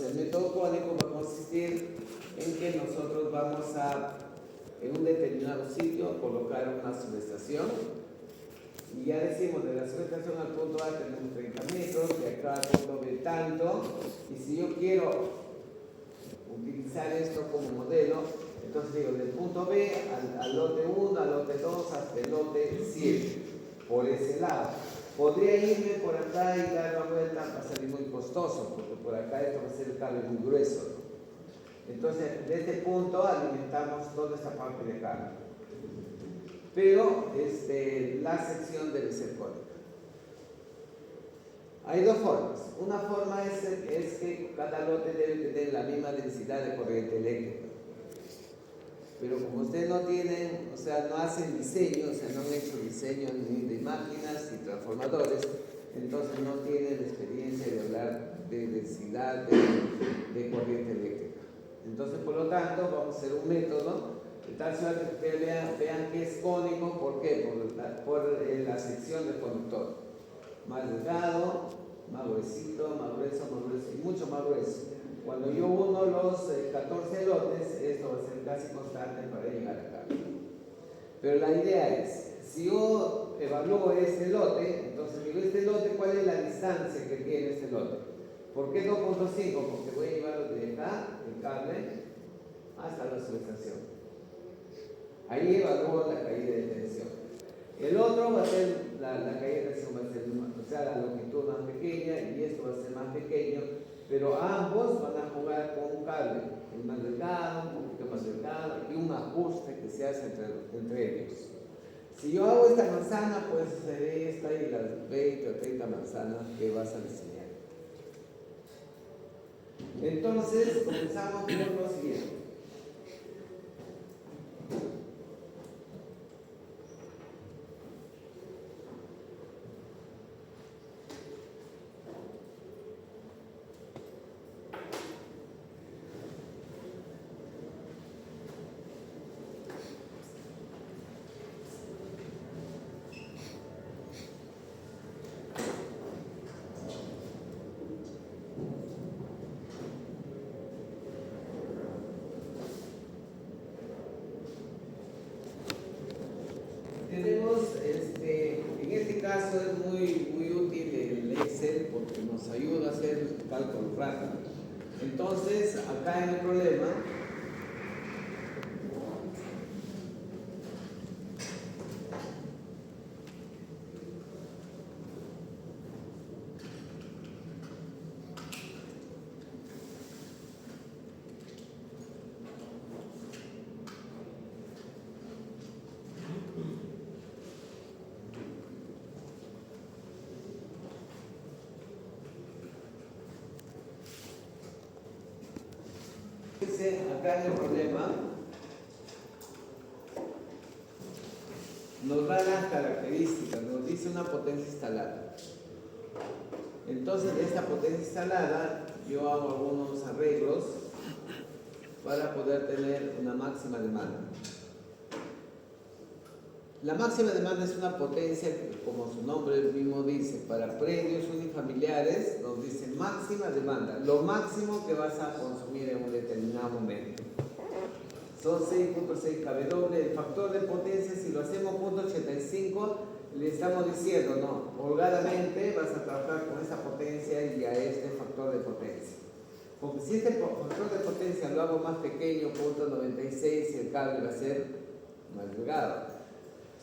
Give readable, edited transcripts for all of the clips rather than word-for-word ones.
El método cónico va a consistir en que nosotros vamos a, en un determinado sitio, colocar una subestación y ya decimos, de la subestación al punto A tenemos 30 metros, de acá al punto B tanto, y si yo quiero utilizar esto como modelo, entonces digo, del punto B al lote 1, al lote 2, hasta el lote 7, por ese lado. Podría irme por acá y dar la vuelta, va a salir muy costoso, porque por acá esto va a ser el cable muy grueso, ¿no? Entonces, de este punto alimentamos toda esta parte de cable. Pero la sección debe ser cónica. Hay dos formas. Una forma es que cada lote debe tener la misma densidad de corriente eléctrica. Pero como ustedes no tienen, o sea, no hacen diseño, o sea, no han hecho diseño ni de máquinas ni transformadores, entonces no tienen experiencia de hablar de densidad de corriente eléctrica. Entonces, por lo tanto, vamos a hacer un método de tal suerte que ustedes vean que es cónico. ¿Por qué? Por la sección del conductor. Más delgado, más gruesito, más grueso y mucho más grueso. Cuando yo uno los 14 lotes, esto va a ser casi constante para llegar acá. Pero la idea es, si yo evalúo este lote, entonces digo, este lote, ¿cuál es la distancia que tiene este lote? ¿Por qué 2.5? Porque voy a llevarlo de acá, el cable, hasta la subestación. Ahí evalúo la caída de tensión. El otro va a ser, la caída de tensión va a ser, o sea, la longitud más pequeña y esto va a ser más pequeño, pero ambos van a jugar con un cable, el más delgado, un poquito más delgado, y un ajuste que se hace entre ellos. Si yo hago esta manzana, puedes hacer esta y las 20 o 30 manzanas que vas a diseñar. Entonces, comenzamos con lo siguiente. Tenemos, en este caso es muy útil el Excel porque nos ayuda a hacer cálculos rápidos. Entonces, acá en el problema, nos da las características, nos dice una potencia instalada. Entonces, de esta potencia instalada, yo hago algunos arreglos para poder tener una máxima demanda. La máxima demanda es una potencia que, como su nombre mismo dice, para predios unifamiliares nos dice máxima demanda, lo máximo que vas a consumir en un determinado momento. Son 6.6 kW. El factor de potencia, si lo hacemos 0.85, le estamos diciendo, no, holgadamente vas a trabajar con esa potencia y a este factor de potencia. Porque si este factor de potencia lo hago más pequeño, 0.96, el cable va a ser más delgado,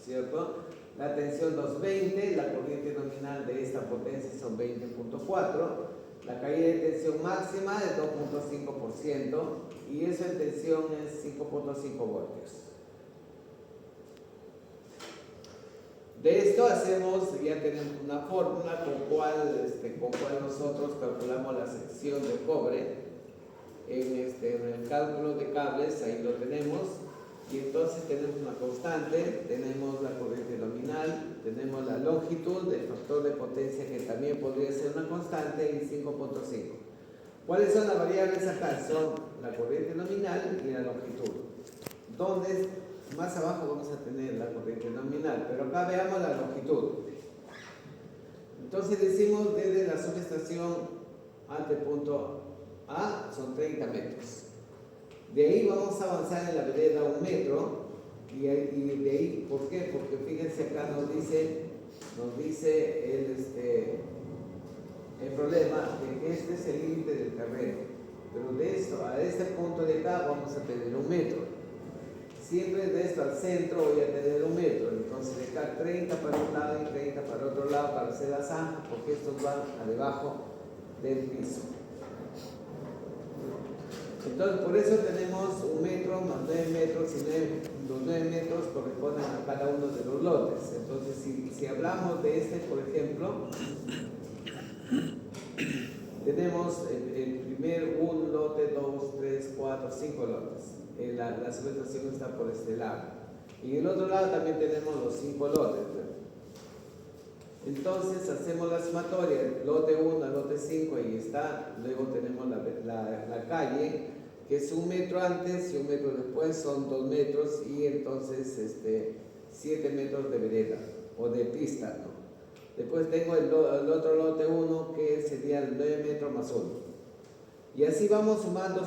¿cierto? La tensión 220, la corriente nominal de esta potencia son 20.4. La caída de tensión máxima es 2.5% y eso en tensión es 5.5 voltios. De esto hacemos, ya tenemos una fórmula con cual nosotros calculamos la sección de cobre en el cálculo de cables, ahí lo tenemos. Y entonces tenemos una constante, tenemos la corriente nominal, tenemos la longitud del factor de potencia que también podría ser una constante y 5.5. ¿Cuáles son las variables acá? Son la corriente nominal y la longitud. Donde más abajo vamos a tener la corriente nominal, pero acá veamos la longitud. Entonces decimos desde la subestación hasta el punto A son 30 metros. De ahí vamos a avanzar en la vereda 1 metro. Y de ahí, ¿por qué? Porque fíjense acá nos dice el problema de que este es el límite del terreno. Pero de esto a este punto de acá vamos a tener 1 metro. Siempre de esto al centro voy a tener 1 metro. Entonces de acá 30 para un lado y 30 para otro lado para hacer la zanja, porque estos van a debajo del piso. Entonces por eso tenemos 1 metro más 9 metros y los 9 metros corresponden a cada uno de los lotes. Entonces si hablamos de este, por ejemplo, tenemos el primer 1 lote, 2, 3, 4, 5 lotes. La cementación está por este lado. Y en el otro lado también tenemos los 5 lotes. Entonces hacemos la sumatoria, lote 1 al lote 5, ahí está. Luego tenemos la calle, que es 1 metro antes y 1 metro después, son 2 metros, y entonces 7 metros de vereda o de pista, ¿no? Después tengo el otro lote 1, que sería el 9 metros más 1. Y así vamos sumando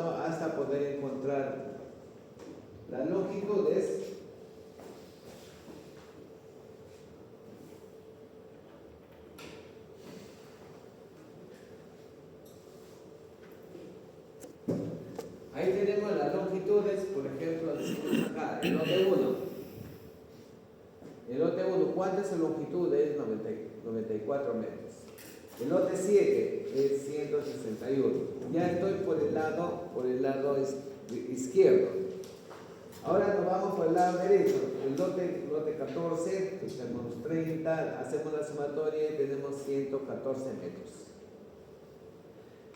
hasta poder encontrar las longitudes. Ahí tenemos las longitudes, por ejemplo, decimos acá, el lote 1. El lote 1, ¿cuánto es su longitud? Es 94 metros. El lote 7 es 161. Ya estoy por el lado izquierdo. Ahora nos vamos por el lado derecho. El lote 14, que tenemos 30, hacemos la sumatoria y tenemos 114 metros.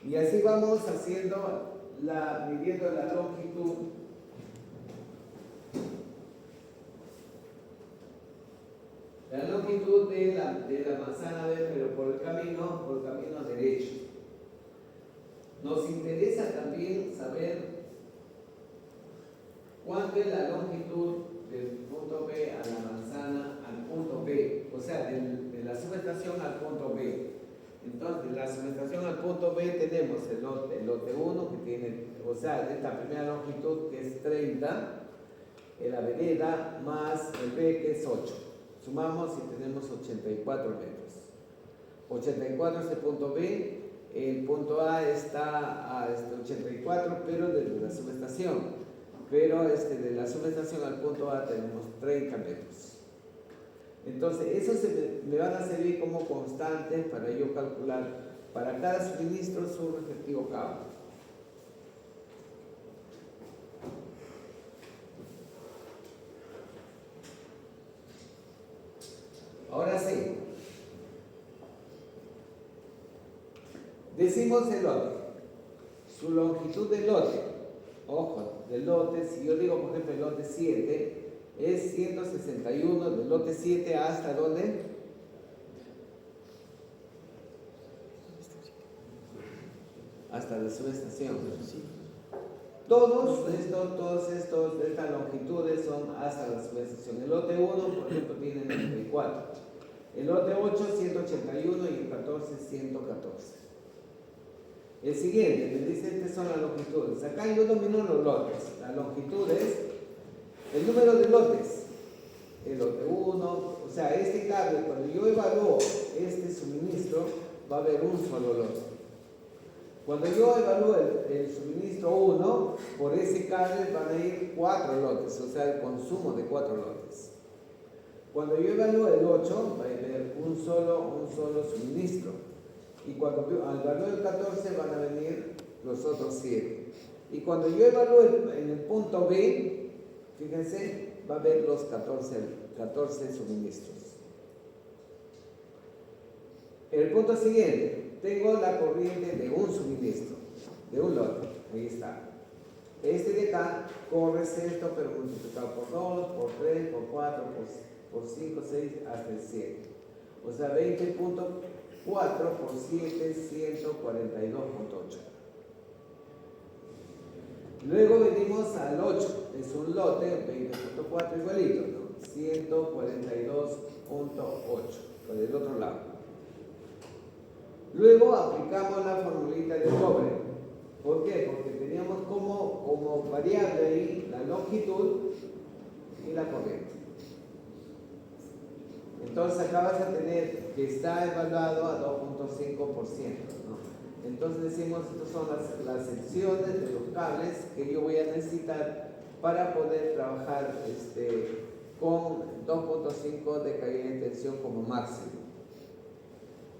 Y así vamos haciendo midiendo la longitud. La longitud de la manzana verde, pero por el camino derecho. Nos interesa también saber cuánto es la longitud del punto B a la manzana al punto B, o sea, de la subestación al punto B. Entonces, de la subestación al punto B tenemos el lote 1, que tiene, o sea, esta primera longitud que es 30, la vereda más el B que es 8. Sumamos y tenemos 84 metros. 84 es el punto B, el punto A está a 84, pero desde la subestación. Pero de la subestación al punto A tenemos 30 metros. Entonces, esos me van a servir como constantes para yo calcular para cada suministro su respectivo cabo. Ahora sí, decimos el lote, su longitud del lote, ojo, del lote, si yo digo por ejemplo el lote 7, es 161 del lote 7 hasta ¿dónde? Hasta la subestación. Todas estas longitudes son hasta la subestación. El lote 1, por ejemplo, tiene 94. El lote 8, 181 y el 14, 114. El siguiente, me dice, estas son las longitudes. Acá yo domino los lotes. La longitud es el número de lotes. El lote 1, o sea, este cable, cuando yo evalúo este suministro, va a haber un solo lote. Cuando yo evalúo el suministro 1, por ese cable van a ir 4 lotes, o sea, el consumo de 4 lotes. Cuando yo evalúo el 8, va a haber un solo suministro. Y cuando al evaluar el 14, van a venir los otros 7. Y cuando yo evalúo en el punto B, fíjense, va a haber los 14 suministros. El punto siguiente, tengo la corriente de un suministro, de un lote, ahí está. Este de acá corre esto, pero multiplicado por 2, por 3, por 4, por 5, 6, hasta el 7. O sea, 20.4 por 7, 142.8. Luego venimos al 8, es un lote, 20.4 igualito, ¿no? 142.8, por el otro lado. Luego aplicamos la formulita de cobre. tenemos como variable ahí la longitud y la corriente. Entonces acá vas a tener que está evaluado a 2.5%, ¿no? Entonces decimos, estas son las secciones de los cables que yo voy a necesitar para poder trabajar con 2.5 de caída de tensión como máximo.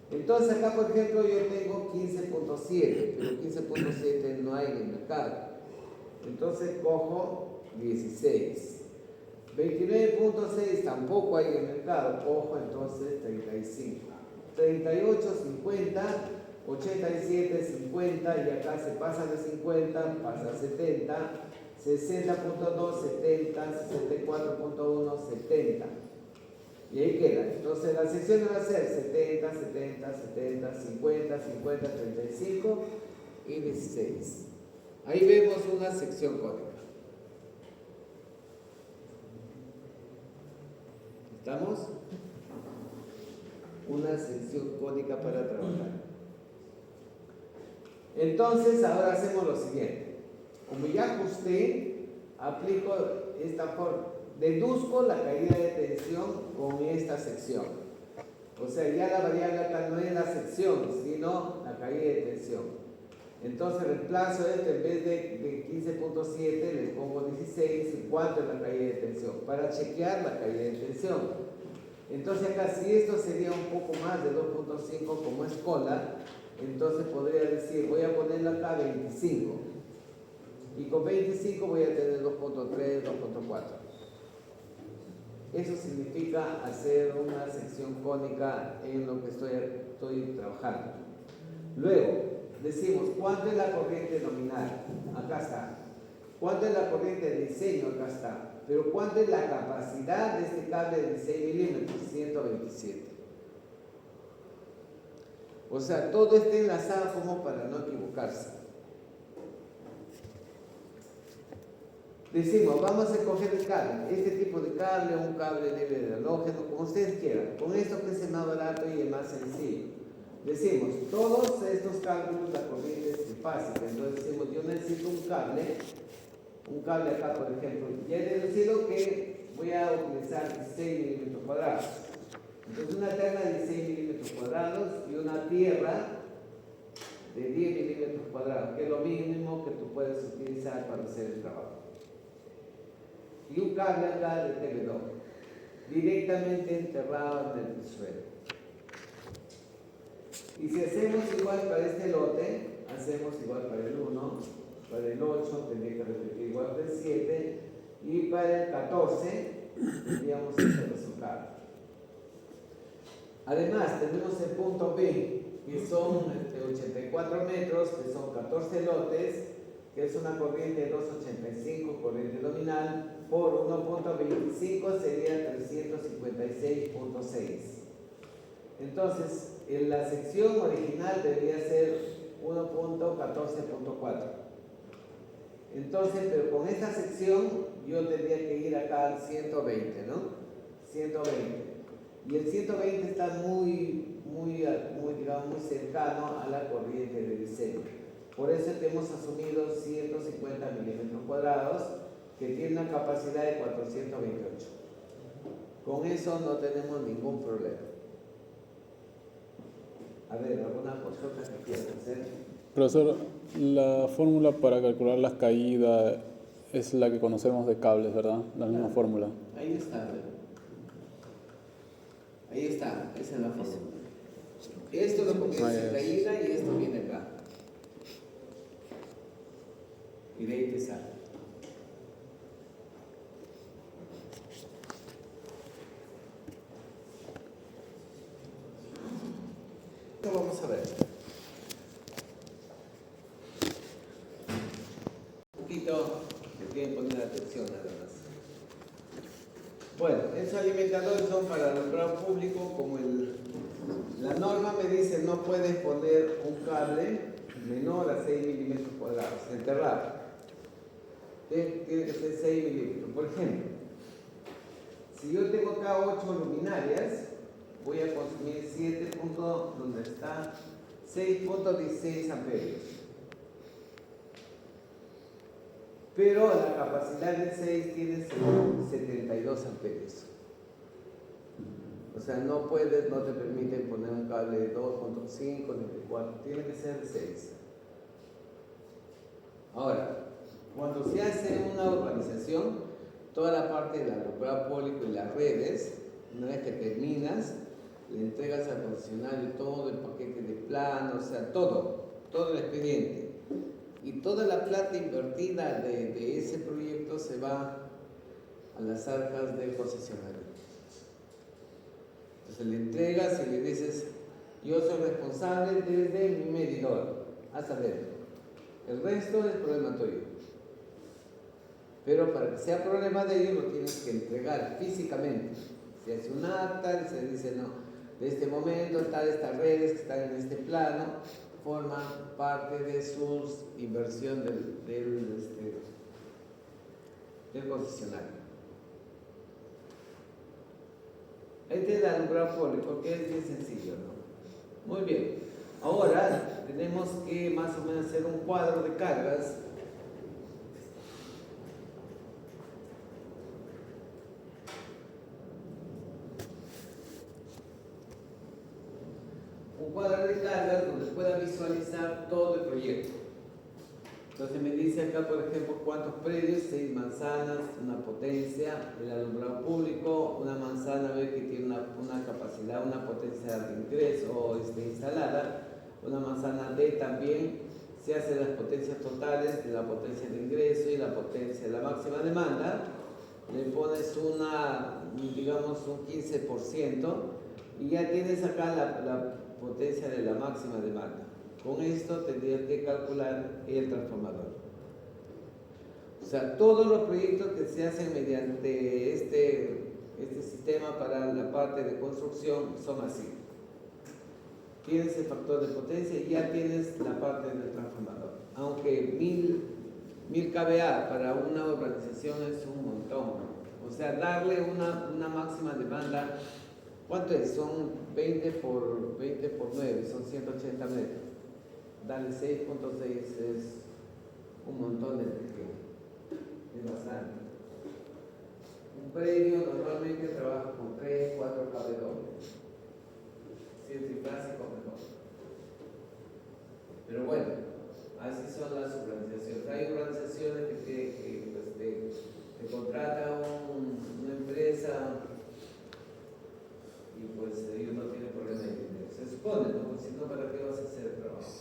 Entonces acá, por ejemplo, yo tengo 15.7, pero 15.7 no hay en el mercado. Entonces cojo 16. 29.6 tampoco hay en el mercado, cojo entonces 35. 38, 50, 87, 50, y acá se pasa de 50, pasa a 70, 60.2, 70, 64.1, 70. Y ahí queda. Entonces la sección va a ser 70, 70, 70, 50, 50, 35 y 16. Ahí vemos una sección cónica. ¿Estamos? Una sección cónica para trabajar. Entonces ahora hacemos lo siguiente. Como ya ajusté, aplico esta forma. Deduzco la caída de tensión con esta sección. O sea, ya la variable acá no es la sección, sino la caída de tensión. Entonces reemplazo esto, en vez de 15.7 le pongo 16. ¿Y cuánto es la caída de tensión? Para chequear la caída de tensión. Entonces acá, si esto sería un poco más de 2.5 como es cola, entonces podría decir, voy a ponerle acá 25. Y con 25 voy a tener 2.3, 2.4. Eso significa hacer una sección cónica en lo que estoy trabajando. Luego, decimos, ¿cuánto es la corriente nominal? Acá está. ¿Cuánto es la corriente de diseño? Acá está. Pero ¿cuánto es la capacidad de este cable de 16 milímetros? 127. O sea, todo está enlazado como para no equivocarse. Decimos, vamos a escoger el cable, este tipo de cable, un cable libre de halógeno, como ustedes quieran, con esto que es el más barato y el más sencillo. Decimos, todos estos cálculos, la corriente es trifásica, entonces decimos, yo necesito un cable acá, por ejemplo, ya he deducido que voy a utilizar 16 milímetros cuadrados. Entonces una terna de 16 milímetros cuadrados y una tierra de 10 milímetros cuadrados, que es lo mínimo que tú puedes utilizar para hacer el trabajo. Y un cable acá de TV2, directamente enterrado en el suelo. Y si hacemos igual para este lote, hacemos igual para el 1, para el 8 tendría que repetir igual para el 7, y para el 14 tendríamos este resultado. Además, tenemos el punto B, que son 84 metros, que son 14 lotes, que es una corriente de 285, corriente nominal, por 1.25 sería 356.6. Entonces, en la sección original debería ser 1.14.4. Entonces, pero con esta sección yo tendría que ir acá al 120, ¿no? 120. Y el 120 está muy cercano a la corriente de diseño. Por eso es que hemos asumido 150 milímetros cuadrados, que tiene una capacidad de 428. Con eso no tenemos ningún problema. A ver, ¿alguna consulta que quieras hacer? Profesor, la fórmula para calcular las caídas es la que conocemos de cables, ¿verdad? La misma fórmula. Ahí está, ¿verdad? Ahí está, esa es la fórmula. Esto lo comienza en caída y esto viene acá. Y de ahí te sale. Vamos a ver. Un poquito que tienen que poner atención nada más. Bueno, esos alimentadores son para el alumbrado público, como la norma me dice no puedes poner un cable menor a 6 milímetros cuadrados, enterrado. Tiene que ser 6 milímetros. Por ejemplo, si yo tengo acá 8 luminarias, voy a consumir 6.16 amperios. pero la capacidad del 6 tiene 72 amperios. O sea, no te permiten poner un cable de 2.5 ni de 4, tiene que ser de 6. Ahora, cuando se hace una urbanización, toda la parte del alumbrado público y las redes, una vez que terminas, le entregas al concesionario todo el paquete de planos, o sea, todo el expediente. Y toda la plata invertida de ese proyecto se va a las arcas del concesionario. Entonces le entregas y le dices, yo soy responsable desde mi medidor hasta dentro. El resto es problema tuyo. Pero para que sea problema de ellos lo tienes que entregar físicamente. Se hace un acta y se dice, no, de este momento estas redes que están en este plano forman parte de su inversión del concesionario. Este es el alumbrado público, que es bien sencillo, ¿no? Muy bien. Ahora tenemos que más o menos hacer un cuadro de cargas. Un cuadro de cargas donde pueda visualizar todo el proyecto. Entonces me dice acá, por ejemplo, cuántos predios, 6 manzanas, una potencia, el alumbrado público, una manzana ve que tiene una capacidad, una potencia de ingreso instalada, una manzana D también, se hacen las potencias totales de la potencia de ingreso y la potencia de la máxima demanda, le pones digamos un 15% y ya tienes acá la potencia de la máxima demanda. Con esto tendrías que calcular el transformador. O sea, todos los proyectos que se hacen mediante este sistema para la parte de construcción son así. Tienes el factor de potencia y ya tienes la parte del transformador. Aunque 1000 kVA para una urbanización es un montón. O sea, darle una máxima demanda, ¿cuánto es? Son 20 por 9, son 180 metros. Dale 6.6 es un montón de energía, es bastante. Un predio normalmente trabaja con 3, 4 kW. Si es trifásico, mejor. Pero bueno, así son las urbanizaciones. Hay urbanizaciones que te contrata una empresa y pues ellos no tienen problema de dinero. Se supone, ¿no? Si no, ¿para qué vas a hacer el trabajo?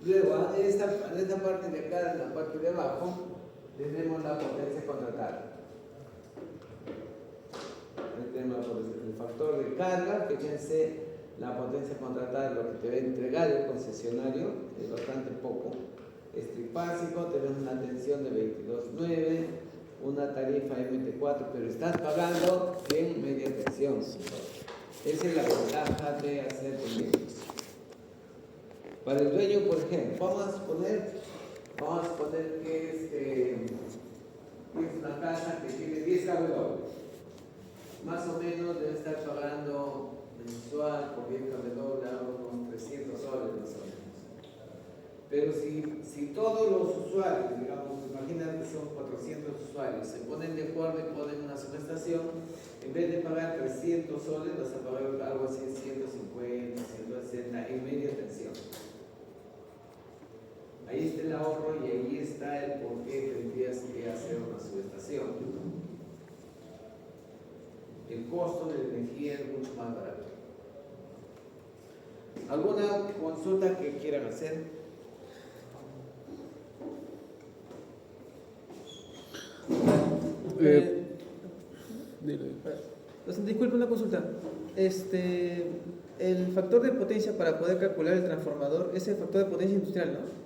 Luego, en esta parte de acá, en la parte de abajo, tenemos la potencia contratada. Tenemos el factor de carga, fíjense, la potencia contratada, lo que te va a entregar el concesionario, es bastante poco. Es trifásico, tenemos una tensión de 22.9, una tarifa MT4, pero estás pagando en media tensión. Esa es la ventaja de hacer proyectos. Para el dueño, por ejemplo, vamos a suponer que es una casa que tiene 10 kW. Más o menos debe estar pagando mensual por 10 kW unos 300 soles más o menos. Pero si todos los usuarios, digamos, imagínate que son 400 usuarios, se ponen de acuerdo y ponen una subestación, en vez de pagar 300 soles, vas a pagar algo así, 150, 160 en media tensión. Ahí está el ahorro y ahí está el por qué tendrías que hacer una subestación. El costo de la energía es mucho más barato. ¿Alguna consulta que quieran hacer? Disculpe, una consulta. El factor de potencia para poder calcular el transformador es el factor de potencia industrial, ¿no?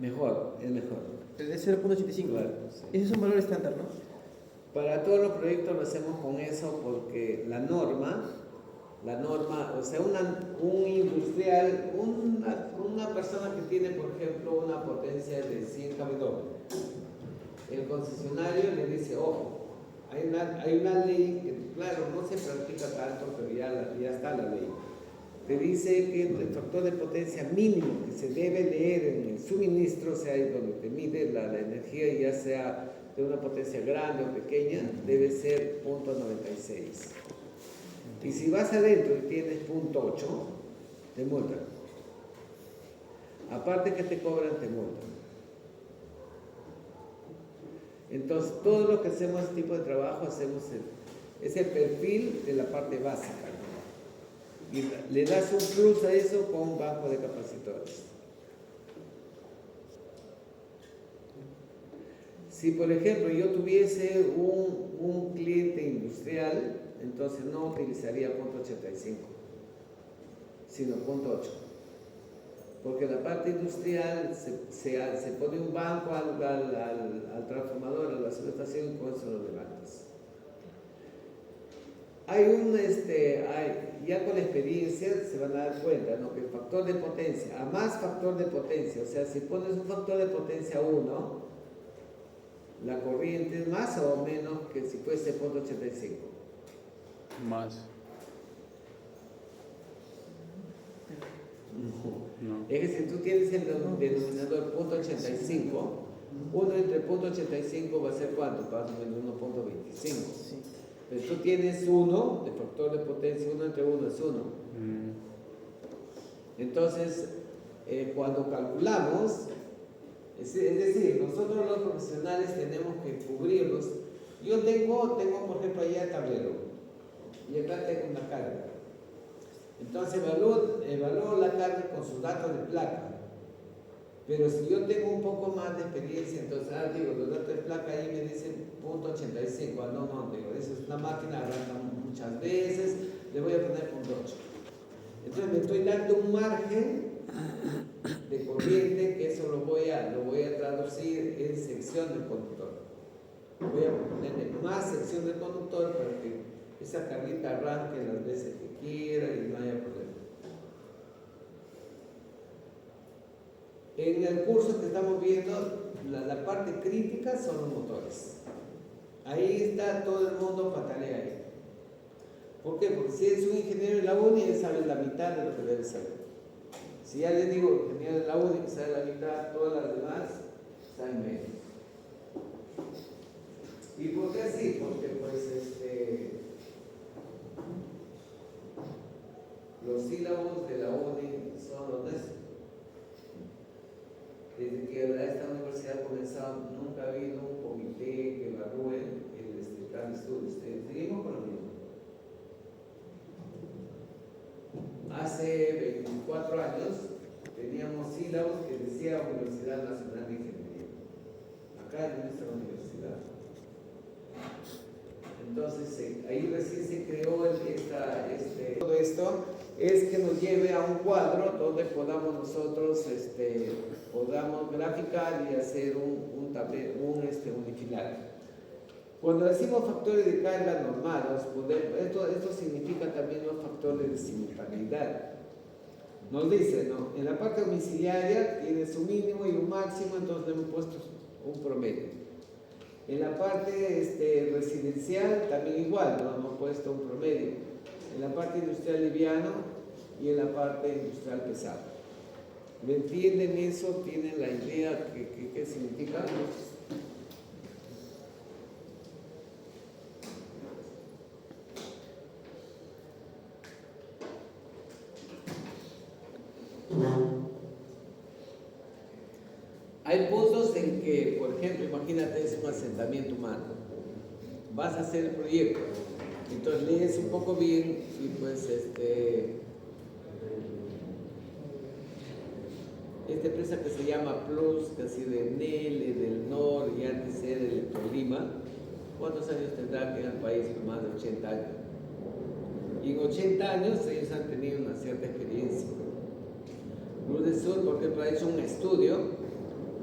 Mejor, es mejor. El de 0.85. Claro, sí. Ese es un valor estándar, ¿no? Para todos los proyectos lo hacemos con eso porque la norma, o sea, un industrial, una persona que tiene, por ejemplo, una potencia de 100 kW, el concesionario le dice, ojo, hay una ley que, claro, no se practica tanto, pero ya está la ley. te dice que el factor de potencia mínimo que se debe leer en el suministro, o sea, ahí donde te mide la energía, ya sea de una potencia grande o pequeña, debe ser 0.96. Y si vas adentro y tienes 0.8, te multan. Aparte que te cobran, te multan. Entonces, todo lo que hacemos este tipo de trabajo, hacemos ese perfil de la parte básica, ¿no? Y le das un plus a eso con un banco de capacitores. Si, por ejemplo, yo tuviese un cliente industrial, entonces no utilizaría 0.85, sino 0.8. Porque en la parte industrial se pone un banco al transformador, a la subestación, y con eso lo levantas. Ya con la experiencia se van a dar cuenta, ¿no?, que el factor de potencia, a más factor de potencia, o sea, si pones un factor de potencia 1, la corriente es más o menos que si fuese 0.85. Más. No. Es que si tú tienes el denominador 0.85, 1 entre 0.85 va a ser ¿cuánto? Más o menos 1.25. Sí. Pero tú tienes 1 de factor de potencia, 1 entre 1 es 1. Entonces, cuando calculamos, es decir, nosotros los profesionales tenemos que cubrirlos. Yo tengo por ejemplo, allá el tablero, y acá tengo una carga. Entonces evalúo la carga con sus datos de placa. Pero si yo tengo un poco más de experiencia, entonces digo, los datos de placa ahí me dicen 0.85. No, digo, eso es una máquina, arranca muchas veces, le voy a poner 0.8. Entonces me estoy dando un margen de corriente, que eso lo voy a traducir en sección del conductor. Voy a ponerle más sección del conductor para que esa carguita arranque las veces que quiera y no haya problema. En el curso que estamos viendo, la parte crítica son los motores. Ahí está, todo el mundo patalea ahí. ¿Por qué? Porque si es un ingeniero de la UNI, él sabe la mitad de lo que debe saber. Si ya les digo, ingeniero de la UNI que sabe la mitad, todas las demás saben menos. ¿Y por qué así? Porque pues los sílabos de la UNI son los nuestros. Desde que esta universidad ha comenzado, nunca ha habido un comité que evalúe el plan de estudios. Seguimos con lo mismo. Hace 24 años teníamos sílabos que decía Universidad Nacional de Ingeniería, acá en nuestra universidad. Entonces ahí recién se creó todo esto es que nos lleve a un cuadro donde podamos nosotros podamos graficar y hacer un unifilar. Cuando decimos factores de carga normados, esto significa también los factores de simultaneidad. Nos dice, ¿no?, en la parte domiciliaria tiene su mínimo y un máximo, entonces le hemos puesto un promedio. En la parte residencial también igual, ¿no?, hemos puesto un promedio. En la parte industrial liviano y en la parte industrial pesado. ¿Me entienden eso? ¿Tienen la idea qué significa? Hay puntos en que, por ejemplo, imagínate, es un asentamiento humano. Vas a hacer el proyecto, entonces lees un poco bien y pues esta empresa que se llama Plus, que ha sido de Nele, del NOR y antes era Electrolima, ¿cuántos años tendrá que en el país? Más de 80 años. Y en 80 años ellos han tenido una cierta experiencia. Luz del Sur, por ejemplo, ha hecho un estudio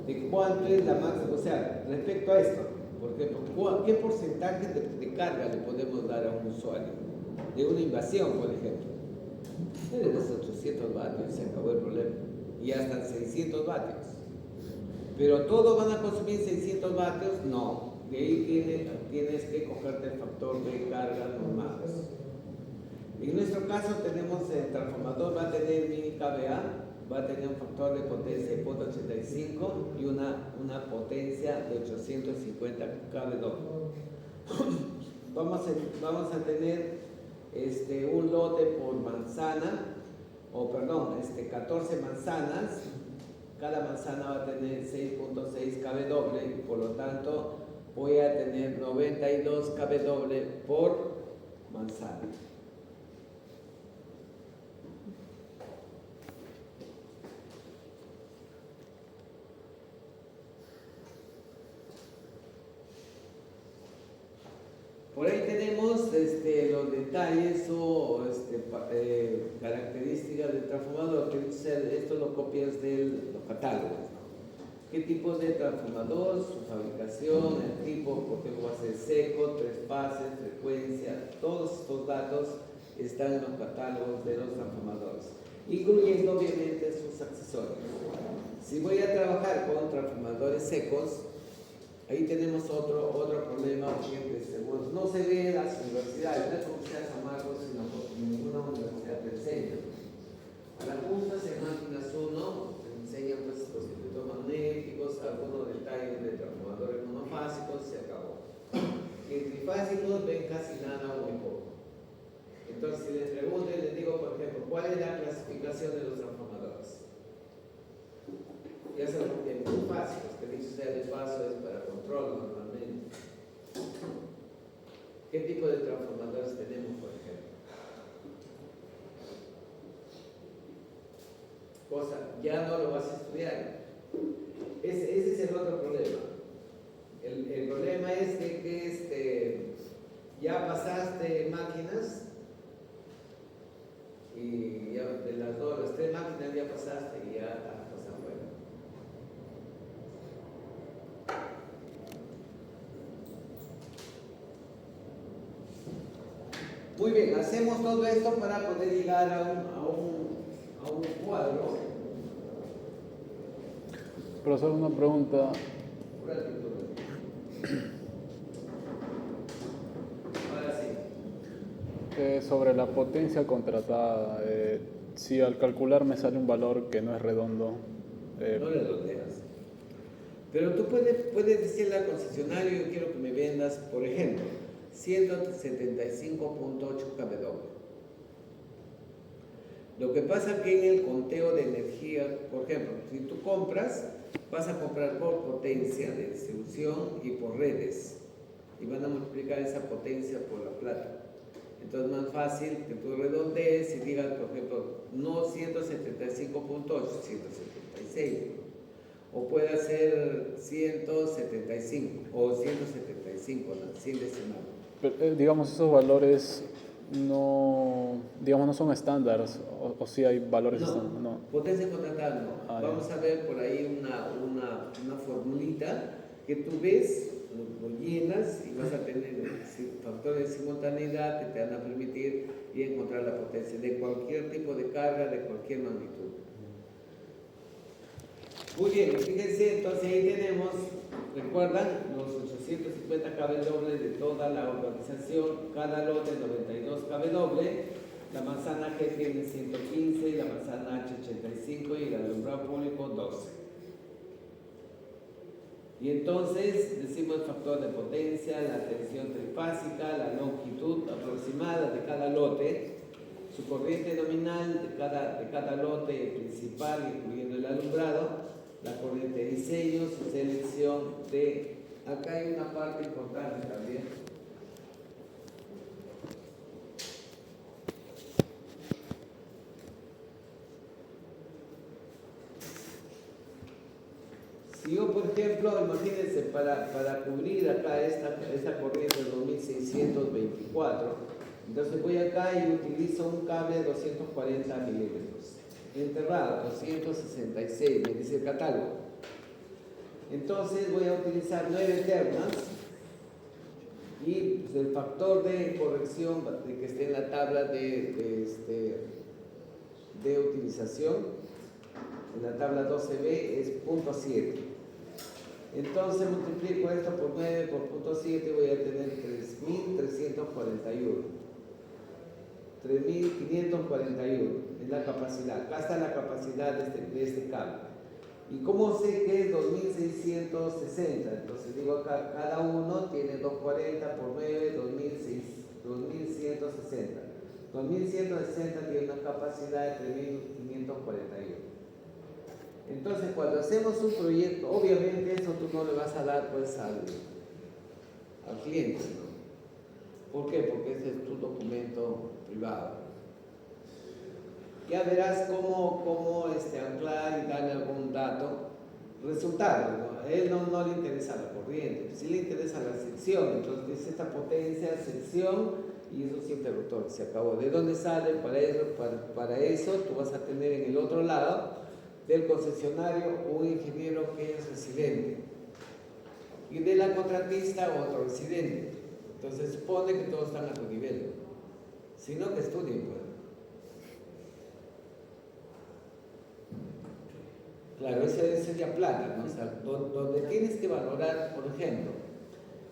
de cuánto es la máxima, o sea, respecto a esto, por ejemplo, ¿qué porcentaje de carga le podemos dar a un usuario? De una invasión, por ejemplo. De los 800 vatios, se acabó el problema. Y hasta 600 vatios. Pero todos van a consumir 600 vatios, no. De ahí tienes que cogerte el factor de carga normal. En nuestro caso tenemos el transformador kVA, va a tener un factor de potencia de 0.85 y una potencia de 850 kW. Vamos a tener un lote por manzana, 14 manzanas. Cada manzana va a tener 6.6 kW y por lo tanto voy a tener 92 kW por manzana. Por ahí tenemos los detalles o características del transformador, que esto lo copias de los catálogos, ¿no? ¿Qué tipo de transformador? Su fabricación, el tipo, por ejemplo, va a ser seco, 3 fases, frecuencia, todos estos datos están en los catálogos de los transformadores, incluyendo obviamente sus accesorios. Si voy a trabajar con transformadores secos, ahí tenemos otro problema que seguro no se ve en las universidades, no es como sea San Marcos, sino porque ninguna universidad te enseña. A las puntas en máquinas 1 te enseñan pues, los circuitos magnéticos, algunos detalles de transformadores monofásicos, se acabó. Y en trifásicos ven casi nada o muy poco. Entonces, si les pregunto y les digo, por ejemplo, ¿cuál es la clasificación de los transformadores? Ya saben que muy básicos, que dicho sea de paso es para control normalmente. ¿Qué tipo de transformadores tenemos, por ejemplo? Ya no lo vas a estudiar. Ese es el otro problema. El problema es de que ya pasaste máquinas y ya de las 3 máquinas ya pasaste y ya estás afuera. Muy bien, hacemos todo esto para poder llegar a un cuadro. Profesor, una pregunta. Ahora sí. Sobre la potencia contratada, si al calcular me sale un valor que no es redondo, No le redondeas. Pero tú puedes decirle al concesionario, yo quiero que me vendas, por ejemplo, 175.8 kW. Lo que pasa que en el conteo de energía, por ejemplo, si tú compras, vas a comprar por potencia de distribución y por redes. Y van a multiplicar esa potencia por la plata. Entonces es más fácil que tú redondees y digas, por ejemplo, no 175.8, 176. O puede ser 175 o 175, ¿no? Sin decimal. Pero, digamos, esos valores no son estándares, o si hay valores estándares. No, potencia contratada no. Vamos Ya. a ver por ahí una formulita que tú ves, lo llenas y vas a tener factores de simultaneidad que te van a permitir y encontrar la potencia de cualquier tipo de carga, de cualquier magnitud. Muy bien, fíjense, entonces ahí tenemos, recuerdan, los 850 kW de toda la organización, cada lote 92 kW, la manzana G tiene 115, la manzana H 85 y el alumbrado público 12. Y entonces decimos el factor de potencia, la tensión trifásica, la longitud aproximada de cada lote, su corriente nominal de cada lote principal, incluyendo el alumbrado, la corriente de diseño, su selección de... Acá hay una parte importante también. Si yo, por ejemplo, imagínense, para cubrir acá esta corriente 2624, entonces voy acá y utilizo un cable de 240 milímetros. Enterrado, 266, me dice el catálogo. Entonces voy a utilizar 9 ternas y pues, el factor de corrección de que esté en la tabla de utilización, en la tabla 12B es 0.7. Entonces multiplico esto por 9 por 0.7 voy a tener 3.341. 3.541 es la capacidad capacidad, acá está la capacidad de este cable. ¿Y cómo sé que es 2660? Entonces digo acá, cada uno tiene 240 por 9, 2160. 2160 tiene una capacidad de 3541. Entonces, cuando hacemos un proyecto, obviamente eso tú no le vas a dar pues al cliente, ¿no? ¿Por qué? Porque ese es tu documento privado. Ya verás cómo anclar y darle algún dato, resultado, ¿no? A él no le interesa la corriente, sí le interesa la sección, entonces dice esta potencia, sección y esos interruptores, se acabó. ¿De dónde sale? Para eso tú vas a tener en el otro lado del concesionario un ingeniero que es residente y de la contratista otro residente. Entonces supone que todos están a tu nivel, sino que estudien, pues. Claro, ese sería plata, ¿no? O sea, donde tienes que valorar, por ejemplo,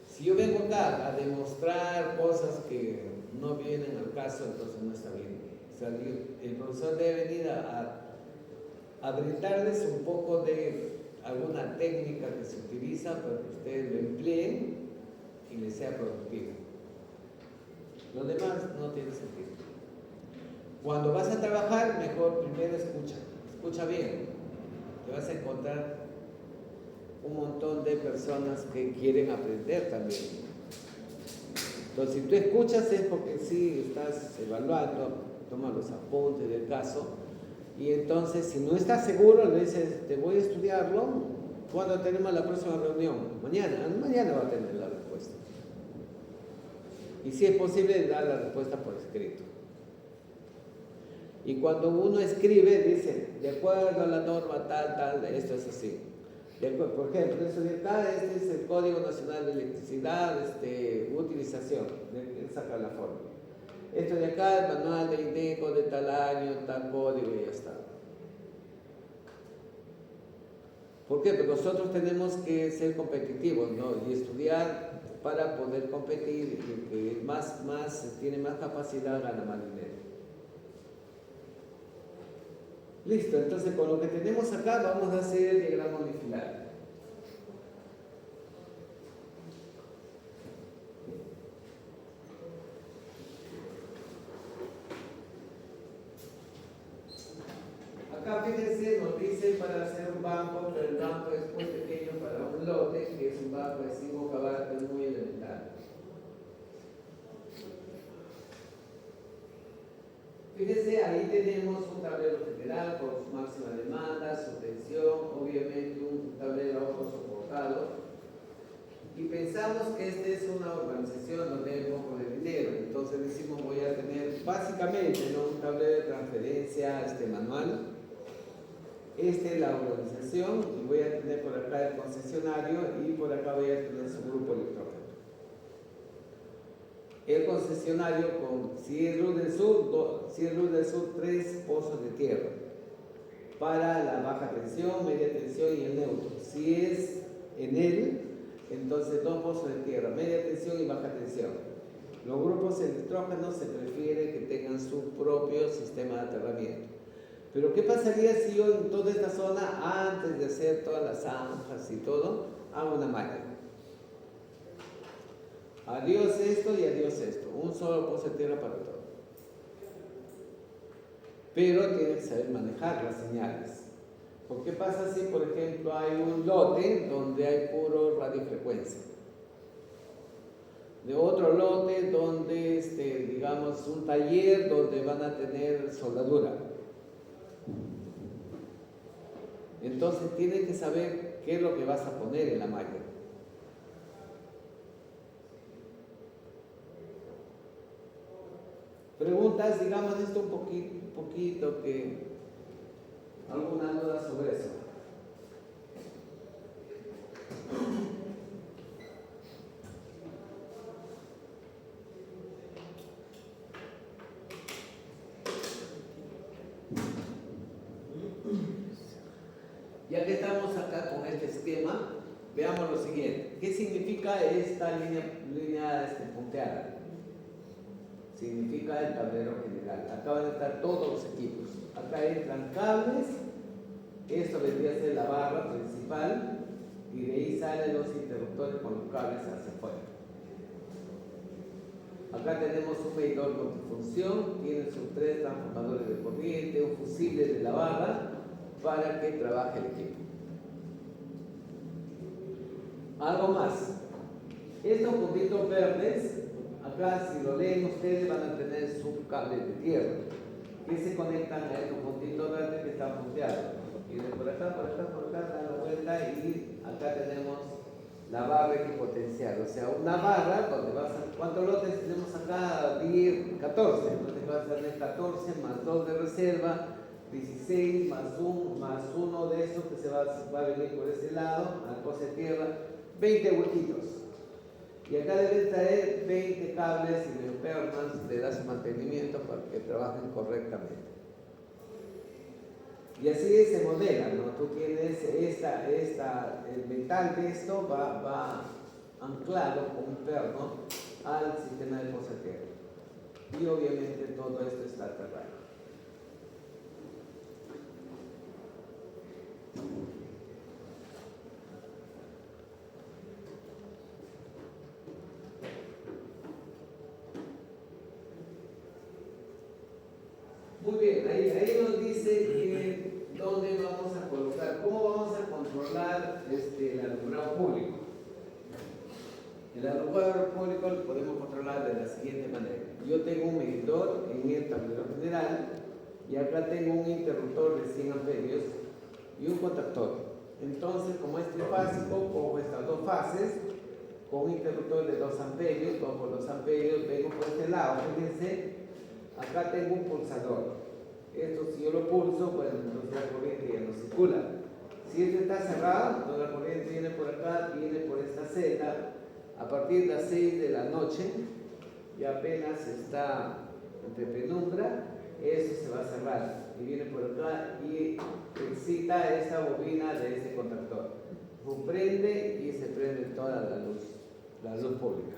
si yo vengo acá a demostrar cosas que no vienen al caso, entonces no está bien. O sea, el profesor debe venir a brindarles un poco de alguna técnica que se utiliza para que ustedes lo empleen y les sea productivo. Lo demás no tiene sentido. Cuando vas a trabajar, mejor primero escucha bien. Te vas a encontrar un montón de personas que quieren aprender también. Entonces, si tú escuchas es porque sí estás evaluando, toma los apuntes del caso, y entonces si no estás seguro le dices, te voy a estudiarlo, ¿cuándo tenemos la próxima reunión? Mañana va a tener la respuesta. Y si es posible, dar la respuesta por escrito. Y cuando uno escribe, dice, de acuerdo a la norma tal, esto es así. Por ejemplo, eso de acá, este es el Código Nacional de Electricidad, utilización, saca la forma. Esto de acá, el manual de INDECO de tal año, tal código y ya está. ¿Por qué? Porque nosotros tenemos que ser competitivos, ¿no? Y estudiar para poder competir, y el que tiene más capacidad gana más dinero. Listo, entonces con lo que tenemos acá vamos a hacer el diagrama unifilar. Acá fíjense, nos dice para hacer un banco, pero el banco es muy pequeño para un lote, que es un banco de 5 caballos, muy elemental. Fíjense, ahí tenemos un tablero general con su máxima demanda, su tensión, obviamente un tablero autosoportado. Y pensamos que esta es una organización donde hay un poco de dinero. Entonces decimos, voy a tener básicamente, ¿no?, un tablero de transferencia manual. Esta es la organización y voy a tener por acá el concesionario y por acá voy a tener su grupo electrógeno. El concesionario si es luz del sur, 3 pozos de tierra para la baja tensión, media tensión y el neutro. Si es en él, entonces 2 pozos de tierra, media tensión y baja tensión. Los grupos electrógenos se prefiere que tengan su propio sistema de aterramiento. Pero ¿qué pasaría si yo en toda esta zona, antes de hacer todas las zanjas y todo, hago una malla? Adiós esto y adiós esto. Un solo pozo de tierra para todo. Pero tiene que saber manejar las señales. ¿Por qué pasa si, por ejemplo, hay un lote donde hay puro radiofrecuencia? De otro lote donde, digamos, un taller donde van a tener soldadura. Entonces tiene que saber qué es lo que vas a poner en la malla. Preguntas, digamos esto un poquito que alguna duda sobre eso. Ya que estamos acá con este esquema, veamos lo siguiente. ¿Qué significa esta línea punteada? Significa el tablero general. Acá van a estar todos los equipos. Acá entran cables, esto vendría a ser la barra principal y de ahí salen los interruptores con los cables hacia afuera. Acá tenemos un medidor multifunción, tiene sus 3 transformadores de corriente, un fusible de la barra para que trabaje el equipo. Algo más. Estos puntitos verdes, acá si lo leen ustedes van a tener su cable de tierra que se conectan a estos puntitos verdes que están punteados. Y de por acá, dan la vuelta y acá tenemos la barra equipotencial. O sea, una barra donde vas a... ¿Cuántos lotes tenemos acá? 10, 14. Entonces vas a tener 14 más 2 de reserva, 16 más 1 de esos que se va a venir por este lado, a la cosa de tierra, 20 huequitos. Y acá deben traer 20 cables y mempermas de dar mantenimiento para que trabajen correctamente. Y así se modela, ¿no? Tú tienes el metal de esto va anclado con un perno al sistema de fosa tierra. Y obviamente todo esto está aterrado. Muy bien, ahí nos dice que dónde vamos a colocar, cómo vamos a controlar el alumbrado público. El alumbrado público lo podemos controlar de la siguiente manera. Yo tengo un medidor en el tablero general y acá tengo un interruptor de 100 amperios y un contactor. Entonces, como es trifásico, cojo estas dos fases con un interruptor de 2 amperios, cojo 2 amperios, vengo por este lado, fíjense. Acá tengo un pulsador. Esto si yo lo pulso, pues entonces la corriente ya no circula. Si esto está cerrado, entonces la corriente viene por acá, viene por esta celda. A partir de las 6 de la noche, y apenas está entre penumbra, eso se va a cerrar. Y viene por acá y excita esta bobina de este contactor. Prende y se prende toda la luz pública.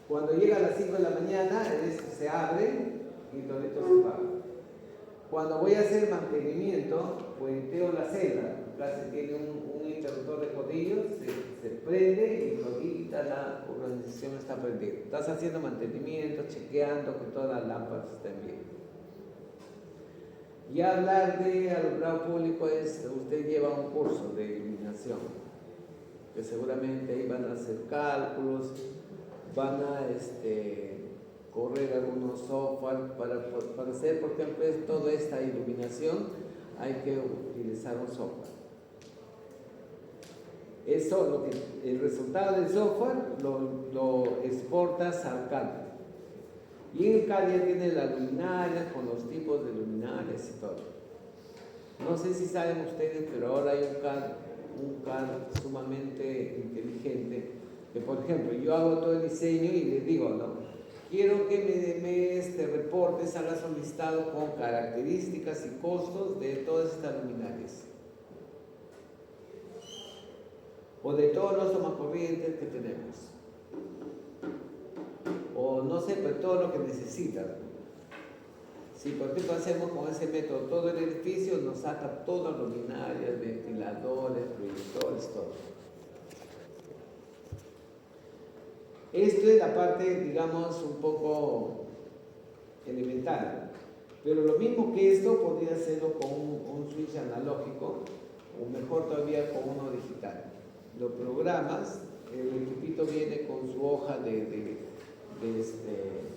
Cuando llega a las 5 de la mañana, esto se abre y todo esto se apaga. Cuando voy a hacer mantenimiento, puenteo la celda. Acá se tiene un interruptor de codillos, se prende y todita la organización está prendida. Estás haciendo mantenimiento, chequeando que todas las lámparas estén bien. Y hablar de alumbrado público es, usted lleva un curso de iluminación, que seguramente ahí van a hacer cálculos, van a correr algunos software para hacer, por ejemplo, toda esta iluminación hay que utilizar un software. Eso, el resultado del software lo exportas al CAD. Y en el CAD ya tiene la luminaria con los tipos de luminarias y todo. No sé si saben ustedes, pero ahora hay un CAD sumamente inteligente, que por ejemplo yo hago todo el diseño y les digo, no, quiero que me reportes, hagas un listado con características y costos de todas estas luminarias o de todos los tomacorrientes que tenemos, o no sé, pero todo lo que necesitan. Si por ejemplo hacemos con ese método todo el edificio, nos saca todas las luminarias, ventiladores, proyectores, todo. Esto es la parte, digamos, un poco elemental, pero lo mismo que esto podría hacerlo con un switch analógico, o mejor todavía con uno digital. Lo programas, el equipito viene con su hoja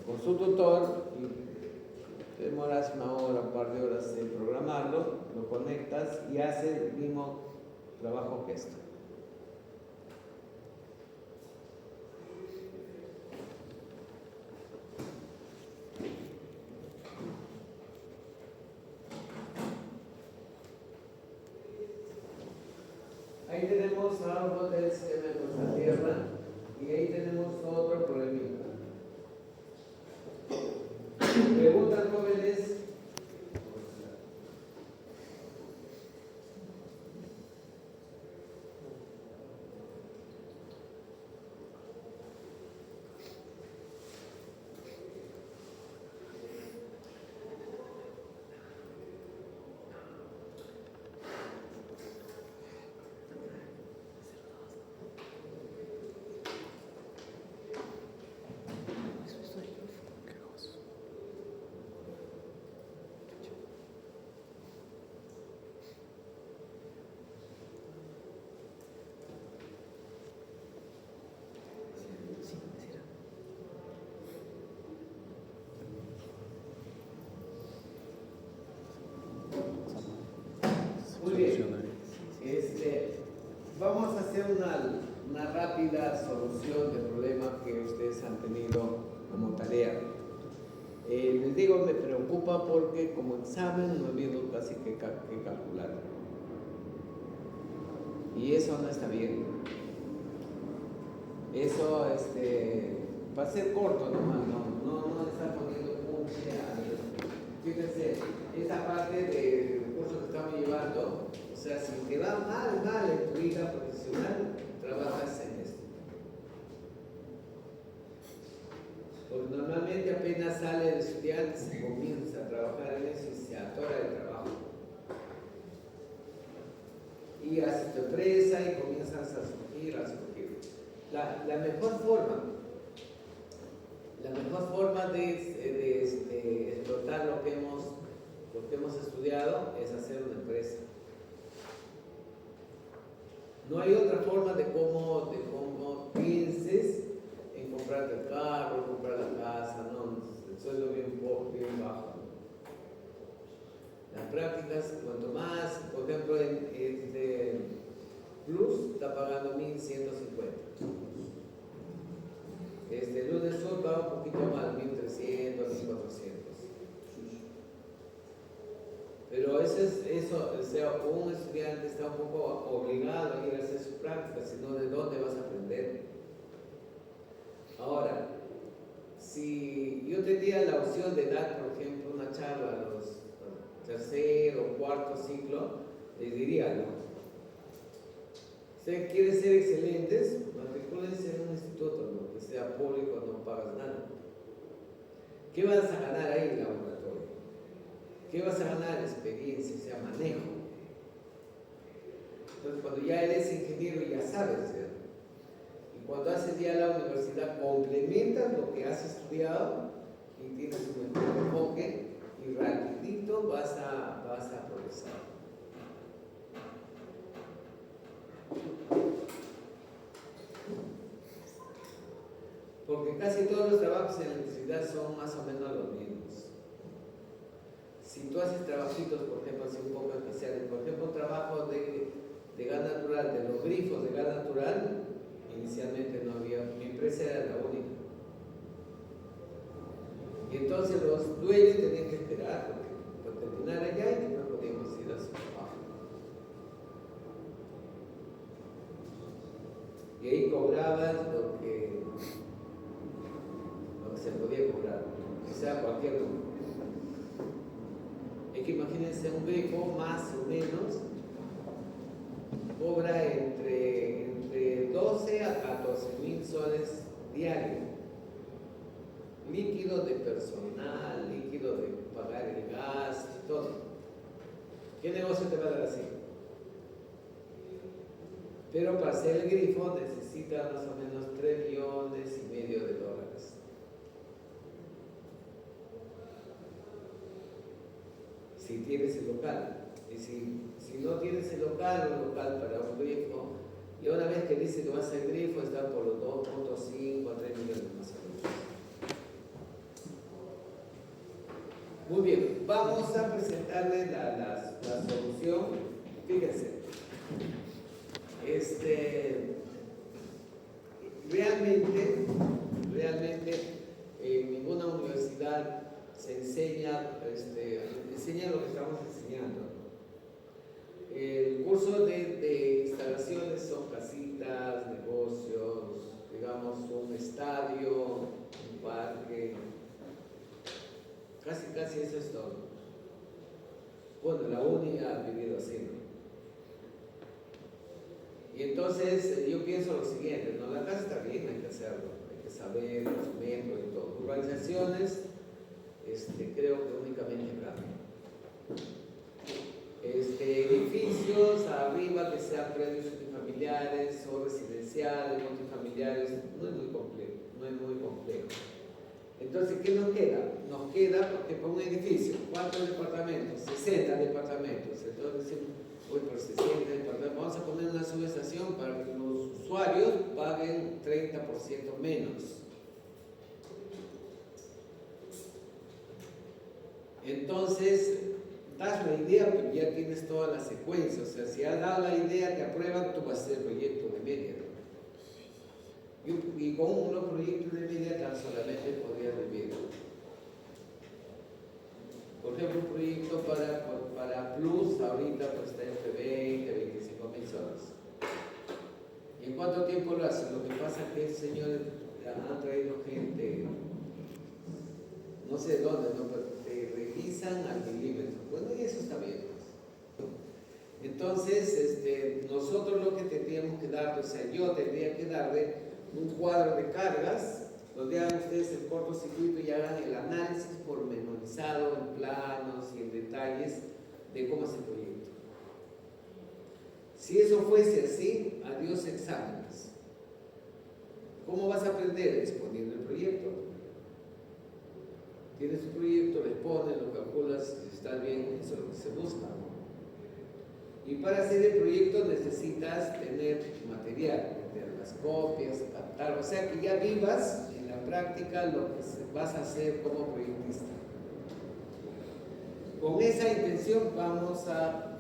con su tutor y te demoras una hora, un par de horas en programarlo, lo conectas y hace el mismo trabajo que esto. Ahí tenemos algo del sistema de nuestra tierra y ahí tenemos otro problemita. Preguntas, jóvenes. rápida solución del problema que ustedes han tenido como tarea. Les digo, me preocupa porque como examen no he habido casi que calcular. Y eso no está bien. Eso va a ser corto nomás, no está poniendo punche a... Fíjense, esta parte del curso que estamos llevando, o sea, si te va mal en tu vida profesional, trabajas en esto. Porque normalmente apenas sale el estudiante, se comienza a trabajar en eso y se atora el trabajo. Y haces tu empresa y comienzas a surgir. La mejor forma de explotar lo que hemos estudiado es hacer una empresa. No hay otra forma de cómo pienses en comprarte el carro, comprar la casa, no, el sueldo bien bajo. Las prácticas, cuanto más, por ejemplo, Plus está pagando 1.150. Luz del Sur paga un poquito más, 1.300, 1.400. Pero eso, o sea, un estudiante está un poco obligado a ir a hacer su práctica, sino de dónde vas a aprender. Ahora, si yo tendría la opción de dar, por ejemplo, una charla a los tercer o cuarto ciclo, les diría, ¿no? Si quieren ser excelentes, matricúlense en un instituto, ¿no? Que sea público, no pagas nada. ¿Qué vas a ganar ahí en laboratorio? ¿Qué vas a ganar? Experiencia, o sea, manejo. Entonces, cuando ya eres ingeniero, ya sabes hacer. Y cuando haces ya la universidad, complementas lo que has estudiado y tienes un mejor enfoque y rapidito vas a progresar. Porque casi todos los trabajos en la electricidad son más o menos los mismos. Si tú haces trabajitos, por ejemplo, así un poco especiales, por ejemplo, un trabajo de gas natural, de los grifos de gas natural, inicialmente no había, mi empresa era la única. Y entonces los dueños tenían que esperar porque terminar allá y no podíamos ir a su trabajo. Y ahí cobrabas lo que se podía cobrar, o sea, cualquier número. Es que imagínense un grifo más o menos cobra entre 12 a 14.000 soles diarios. Líquido de personal, líquido de pagar el gas, todo. ¿Qué negocio te va a dar así? Pero para hacer el grifo necesita más o menos $3,5 millones. Si tienes el local. Y si no tienes el local, un local para un grifo, y una vez que dice que va a ser grifo, está por los 2.5 a 3 millones más o menos. Muy bien, vamos a presentarles la solución. Fíjense, realmente en ninguna universidad se enseña lo que estamos enseñando. El curso de instalaciones son casitas, negocios, digamos un estadio, un parque. Casi eso es todo. Bueno, la uni ha vivido así, ¿no? Y entonces yo pienso lo siguiente, ¿no? La casa está bien, hay que hacerlo, hay que saber los métodos y todo. Urbanizaciones, creo que únicamente acá. Edificios arriba que sean predios unifamiliares o residenciales, multifamiliares, no es muy complejo. Entonces, ¿qué nos queda? Nos queda, porque por un edificio, ¿cuántos departamentos? 60 departamentos. Entonces decimos, por 60 departamentos, vamos a poner una subestación para que los usuarios paguen 30% menos. Entonces, das la idea, pero ya tienes toda la secuencia. O sea, si has dado la idea, te aprueban, tú vas a hacer el proyecto de media. con los proyectos de media tan solamente podrías vivir. Por ejemplo, un proyecto para Plus ahorita pues está entre 20, 25 mil soles. ¿Y en cuánto tiempo lo hacen? Lo que pasa es que, señores, han traído gente, no sé dónde, ¿no? Pero te revisan al milímetro. Bueno, y eso está bien. Entonces, nosotros lo que tendríamos que darle, o sea, yo tendría que darle un cuadro de cargas, donde hagan ustedes el cortocircuito y hagan el análisis pormenorizado en planos y en detalles de cómo es el proyecto. Si eso fuese así, adiós exámenes. ¿Cómo vas a aprender? Exponiendo el proyecto. Tienes tu proyecto, lo expones, lo calculas, si está bien, eso es lo que se busca. Y para hacer el proyecto necesitas tener material, tener las copias, captar, o sea que ya vivas en la práctica lo que vas a hacer como proyectista. Con esa intención vamos a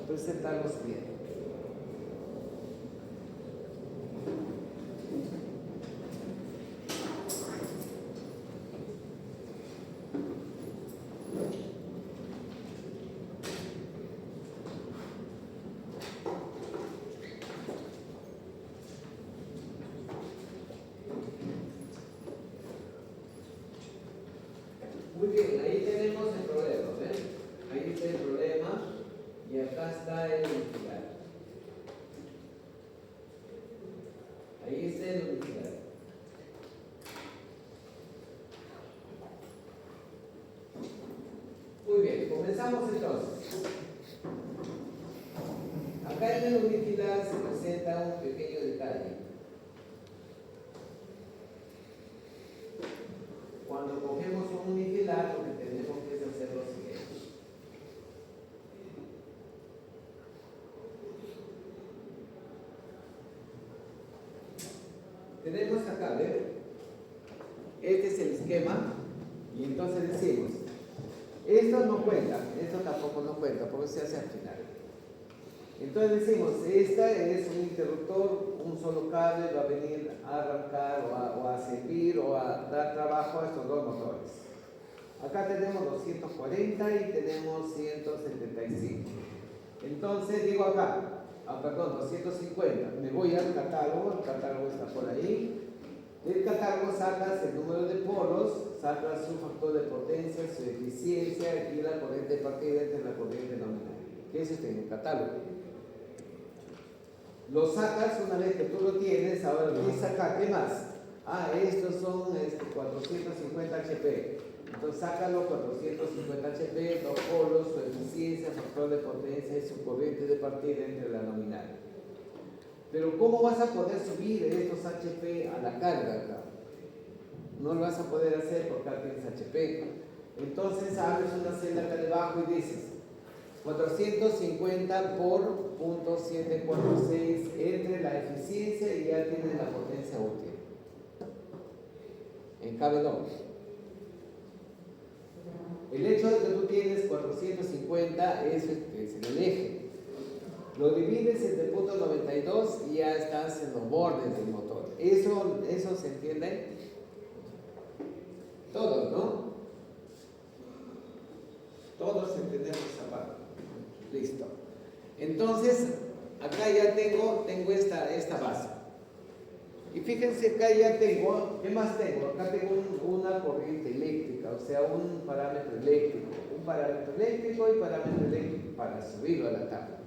presentar lo siguiente. Muy bien, ahí tenemos el problema, ¿ven? Ahí está el problema y acá está el unificar. Ahí está el unificar. Muy bien, comenzamos entonces. Acá en el unificar se presenta un pequeño detalle. Cuando cogemos un unifilar, lo que tenemos que hacer lo siguiente. Tenemos acá, ¿ven? Este es el esquema, y entonces decimos, esto no cuenta, esto tampoco no cuenta, porque se hace al final. Entonces decimos, esta es un interruptor, un solo cable va a venir a arrancar o a servir o a dar trabajo a estos dos motores. Acá tenemos 240 y tenemos 175. Entonces digo acá, perdón, 250, me voy al catálogo, el catálogo está por ahí. Del catálogo sacas el número de polos, sacas su factor de potencia, su eficiencia y la corriente de partida entre la corriente nominal. ¿Qué es esto en el catálogo? Lo sacas una vez que tú lo tienes, ahora lo voy a sacar. ¿Qué más? Estos son 450 HP. Entonces sácalo 450 HP, dos polos, su eficiencia, factor de potencia y su corriente de partida entre la nominal. Pero ¿cómo vas a poder subir estos HP a la carga acá? No lo vas a poder hacer porque acá tienes HP. Entonces abres una celda acá debajo y dices 450 por .746 entre la eficiencia y ya tienes la potencia útil. En KB2. El hecho de que tú tienes 450 es en el eje. Lo divides entre punto 92 y ya estás en los bordes del motor. ¿Eso se entiende? Todos, ¿no? Todos entendemos esa parte. Listo. Entonces, acá ya tengo esta base. Y fíjense, acá ya tengo, ¿qué más tengo? Acá tengo una corriente eléctrica, o sea, un parámetro eléctrico. Un parámetro eléctrico y parámetro eléctrico para subirlo a la tabla.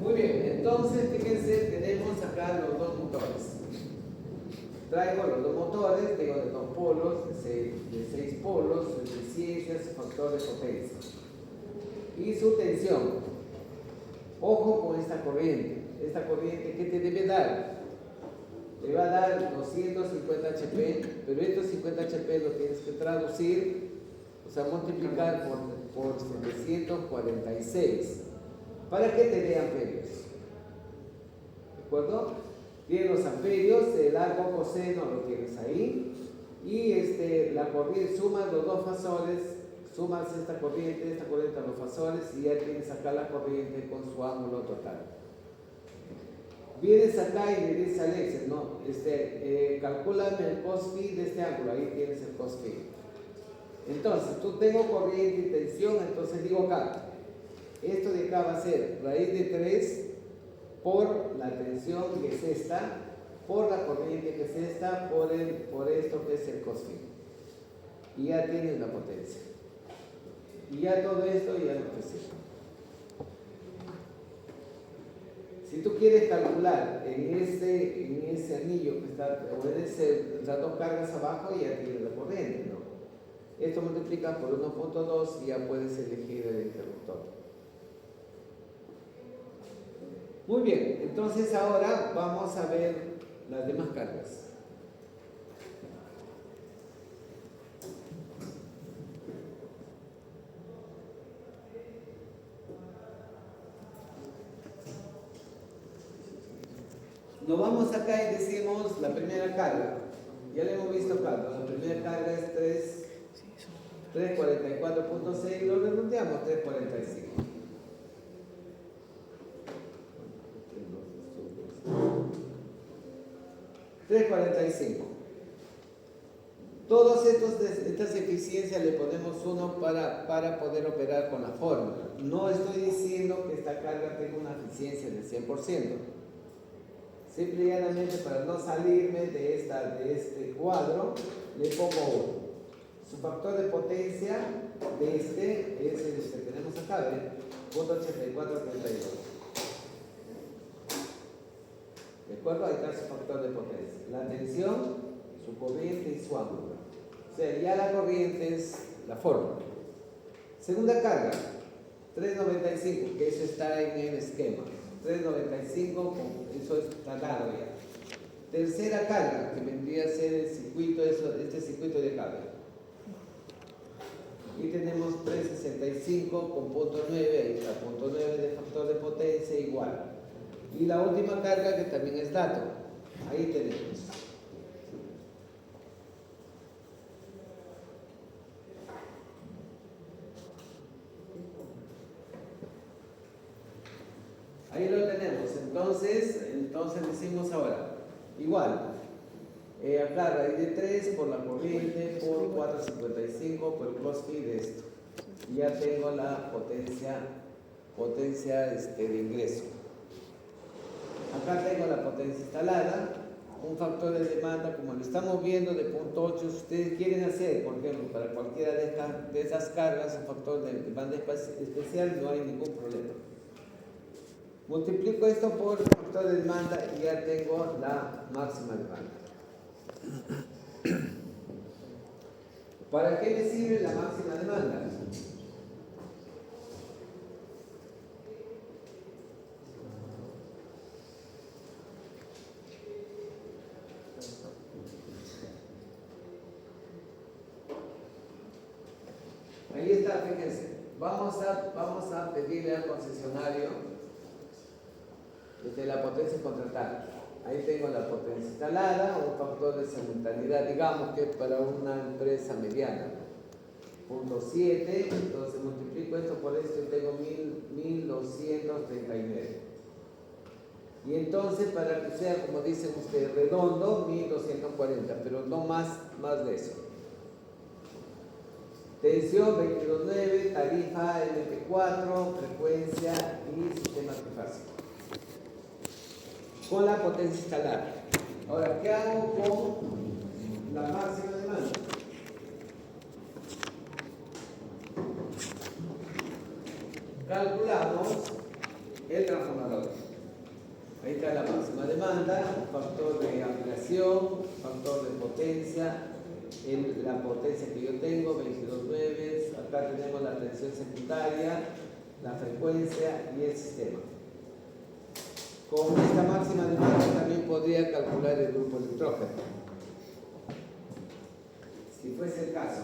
Muy bien, entonces fíjense, tenemos acá los dos motores. Traigo los dos motores, tengo de dos polos, de 6 polos, su eficiencia, su factor de potencia. Y su tensión. Ojo con esta corriente. Esta corriente, ¿qué te debe dar? Te va a dar 250 HP, pero estos 50 HP lo tienes que traducir, o sea, multiplicar por 746. ¿Para qué te dé amperios? ¿de acuerdo? Tienes los amperios, el arco coseno lo tienes ahí, y la corriente, sumas los dos fasores, sumas esta corriente a los fasores, y ya tienes acá la corriente con su ángulo total. Vienes acá y le dices al Excel, no, calcúlame el cos phi de este ángulo, ahí tienes el cos phi. Entonces, tú tengo corriente y tensión, entonces digo acá, esto de acá va a ser raíz de 3 por la tensión que es esta, por la corriente que es esta, por esto que es el cos phi. Y ya tienes la potencia. Y ya todo esto ya lo presento. Si tú quieres calcular en ese anillo que está, o en las dos cargas abajo, ya tienes la corriente, ¿no? Esto multiplica por 1.2 y ya puedes elegir el interruptor. Muy bien, entonces ahora vamos a ver las demás cargas. Nos vamos acá y decimos la primera carga. Ya le hemos visto acá, ¿no? La primera carga es 344.6, lo redondeamos, 345. $3.45. Todas estas eficiencias le ponemos 1 para poder operar con la fórmula. No estoy diciendo que esta carga tenga una eficiencia del 100%. Simple y llanamente, para no salirme de este cuadro, le pongo 1. Su factor de potencia de es el que tenemos acá, ¿ven? 0.8432. ¿De acuerdo? Ahí está su factor de potencia. La tensión, su corriente y su ángulo. O sea, ya la corriente es la fórmula. Segunda carga, 395, que eso está en el esquema. 395, eso está dado ya. Tercera carga, que vendría a ser el circuito, este circuito de carga. Y tenemos 365 con punto 9, ahí está, punto 9 de factor de potencia igual. Y la última carga, que también es dato. Ahí tenemos. Ahí lo tenemos. Entonces decimos ahora, igual, acá raíz de 3 por la corriente, por 455 por el cos phi de esto. Y ya tengo la potencia de ingreso. Acá tengo la potencia instalada, un factor de demanda, como lo estamos viendo, de 0.8. Si ustedes quieren hacer, por ejemplo, para cualquiera de esas cargas, un factor de demanda especial, no hay ningún problema. Multiplico esto por el factor de demanda y ya tengo la máxima demanda. ¿Para qué me sirve la máxima demanda? Ahí está, fíjense. Vamos a pedirle al concesionario desde la potencia contratada. Ahí tengo la potencia instalada, un factor de simultaneidad, digamos que para una empresa mediana. 0.7, entonces multiplico esto por esto y tengo 1239. Y entonces, para que sea, como dicen ustedes, redondo, 1240, pero no más de eso. Tensión 22.9, tarifa MP4, frecuencia y sistema trifásico. Con la potencia instalada. Ahora, ¿qué hago con la máxima demanda? Calculamos el transformador. Ahí está la máxima demanda, factor de ampliación, factor de potencia, la potencia que yo tengo, 22.9, acá tenemos la tensión secundaria, la frecuencia y el sistema. Con esta máxima demanda también podría calcular el grupo electrógeno, si fuese el caso.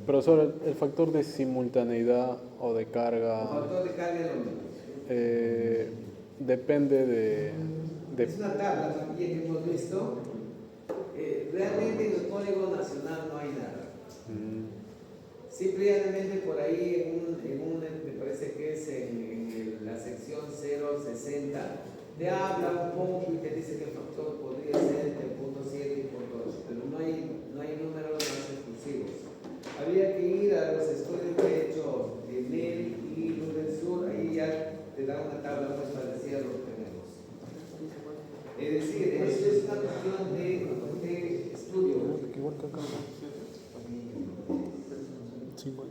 Profesor, el factor de simultaneidad o de carga, El factor de carga es lo mismo. depende de Es una tabla también que hemos visto. Realmente en el Código Nacional no hay nada. Simplemente por ahí me parece que es en la sección 060, te habla un poco y te dice que el factor podría ser entre punto 7 y punto 8, pero no hay números más exclusivos. Habría que ir a los estudios que ha hecho NEL y Luz del Sur, ahí ya te da una tabla más parecida a lo que tenemos. Es decir, esto es una cuestión de estudio. igual que acá. 55.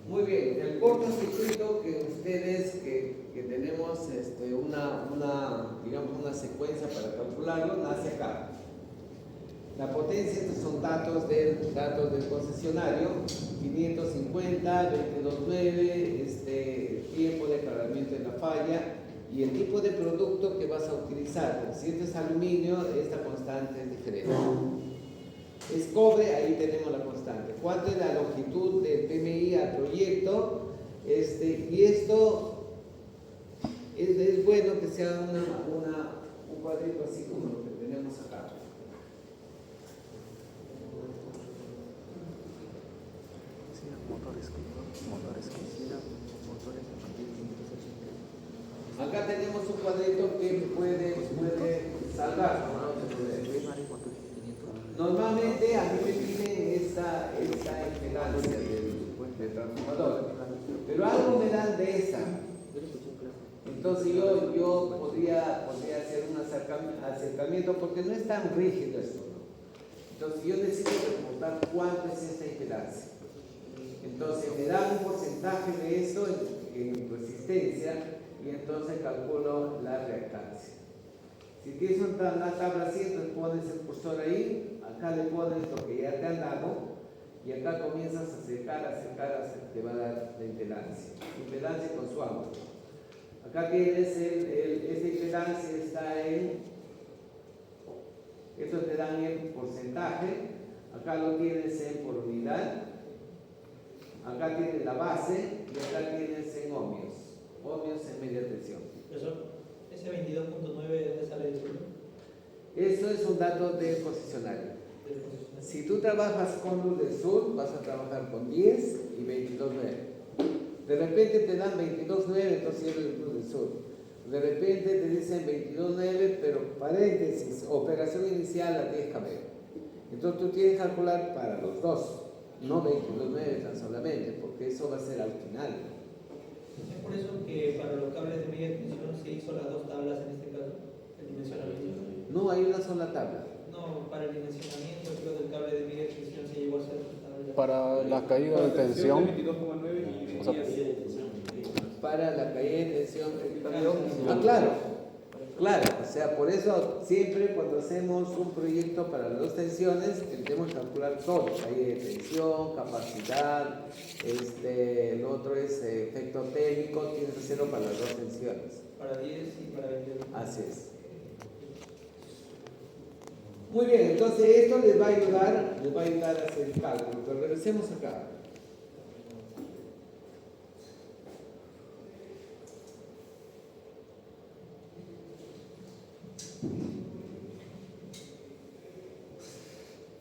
Muy bien, el cortocircuito que ustedes que tenemos digamos una secuencia para calcularlo, nace acá. La potencia, estos son datos del concesionario, 550, 22.9, tiempo de cargamiento de la falla y el tipo de producto que vas a utilizar. Si este es aluminio, esta constante es diferente. Es cobre, ahí tenemos la constante. ¿Cuánto es la longitud del PMI al proyecto? Y esto es bueno que sea un cuadrito así como lo que tenemos acá. Acá tenemos un cuadrito que puede salvar, ¿no? Normalmente a mí me piden esta impedancia del transformador, pero algo me dan de esta. Entonces yo podría hacer un acercamiento porque no es tan rígido esto, ¿no? Entonces yo necesito recordar cuánto es esta impedancia. Entonces me dan un porcentaje de eso en resistencia y entonces calculo la reactancia. Si tienes una tabla así, entonces pones el cursor ahí, acá le pones lo que ya te han dado y acá comienzas a acercar, te va a dar la impedancia con su ángulo. Acá tienes esta impedancia está esto te dan el porcentaje, acá lo tienes en por unidad, acá tienes la base y acá tienes en ohmios en media tensión. Ese 22.9 ¿de sale del sur? Eso es un dato del concesionario. Si tú trabajas con Luz del Sur, vas a trabajar con 10 y 22.9. De repente te dan 22.9, entonces eres Luz del Sur. De repente te dicen 22.9, pero paréntesis, operación inicial a 10 kb. Entonces tú tienes que calcular para los dos, no 22.9 tan solamente, porque eso va a ser al final. Es por eso que para los cables de media tensión se hizo las dos tablas en este caso, el dimensionamiento. No, hay una sola tabla. No, para el dimensionamiento creo del cable de media tensión se llegó a hacer dos tablas. Para la caída de tensión, o sea, para la caída de tensión. Claro, o sea, por eso siempre cuando hacemos un proyecto para las dos tensiones, tenemos que calcular todo, caída de tensión, capacidad, el otro es efecto térmico, tienes que hacerlo para las dos tensiones. Para 10 y para 22. Así es. Muy bien, entonces esto les va a ayudar a hacer el cálculo, pero regresemos acá.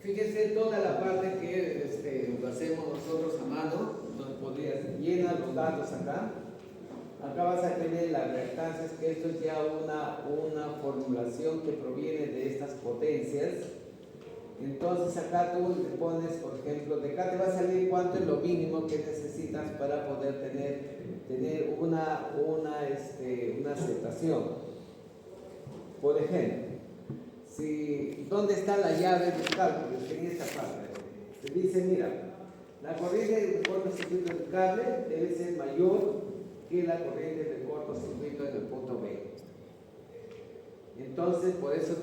Fíjense toda la parte que lo hacemos nosotros a mano, entonces podrías llenar los datos acá. Acá vas a tener las reactancias, que esto es ya una formulación que proviene de estas potencias. Entonces acá tú le pones, por ejemplo, de acá te va a salir cuánto es lo mínimo que necesitas para poder tener una aceptación. Por ejemplo, ¿dónde está la llave del cálculo? En esta parte. Se dice, mira, la corriente del cortocircuito del cable debe ser mayor que la corriente del cortocircuito en el punto B. Entonces, por eso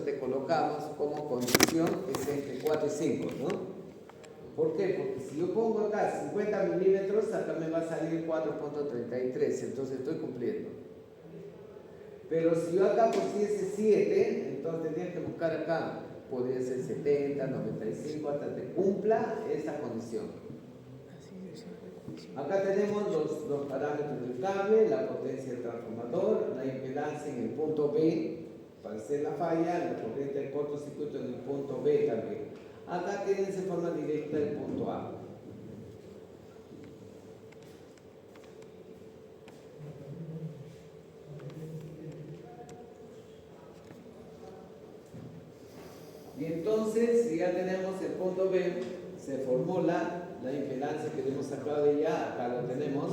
te colocamos como condición que es entre 4 y 5, ¿no? ¿Por qué? Porque si yo pongo acá 50 milímetros, acá me va a salir 4.33, entonces estoy cumpliendo. Pero si yo acá pusiese 7, entonces tendría que buscar acá podría ser 70, 95, hasta que cumpla esta condición. Acá tenemos los parámetros del cable, la potencia del transformador, la impedancia en el punto B para hacer la falla, la corriente de cortocircuito en el punto B también. Acá tienen de forma directa el punto A. Y entonces, si ya tenemos el punto B, se formula la impedancia que hemos sacado de ya, acá lo tenemos,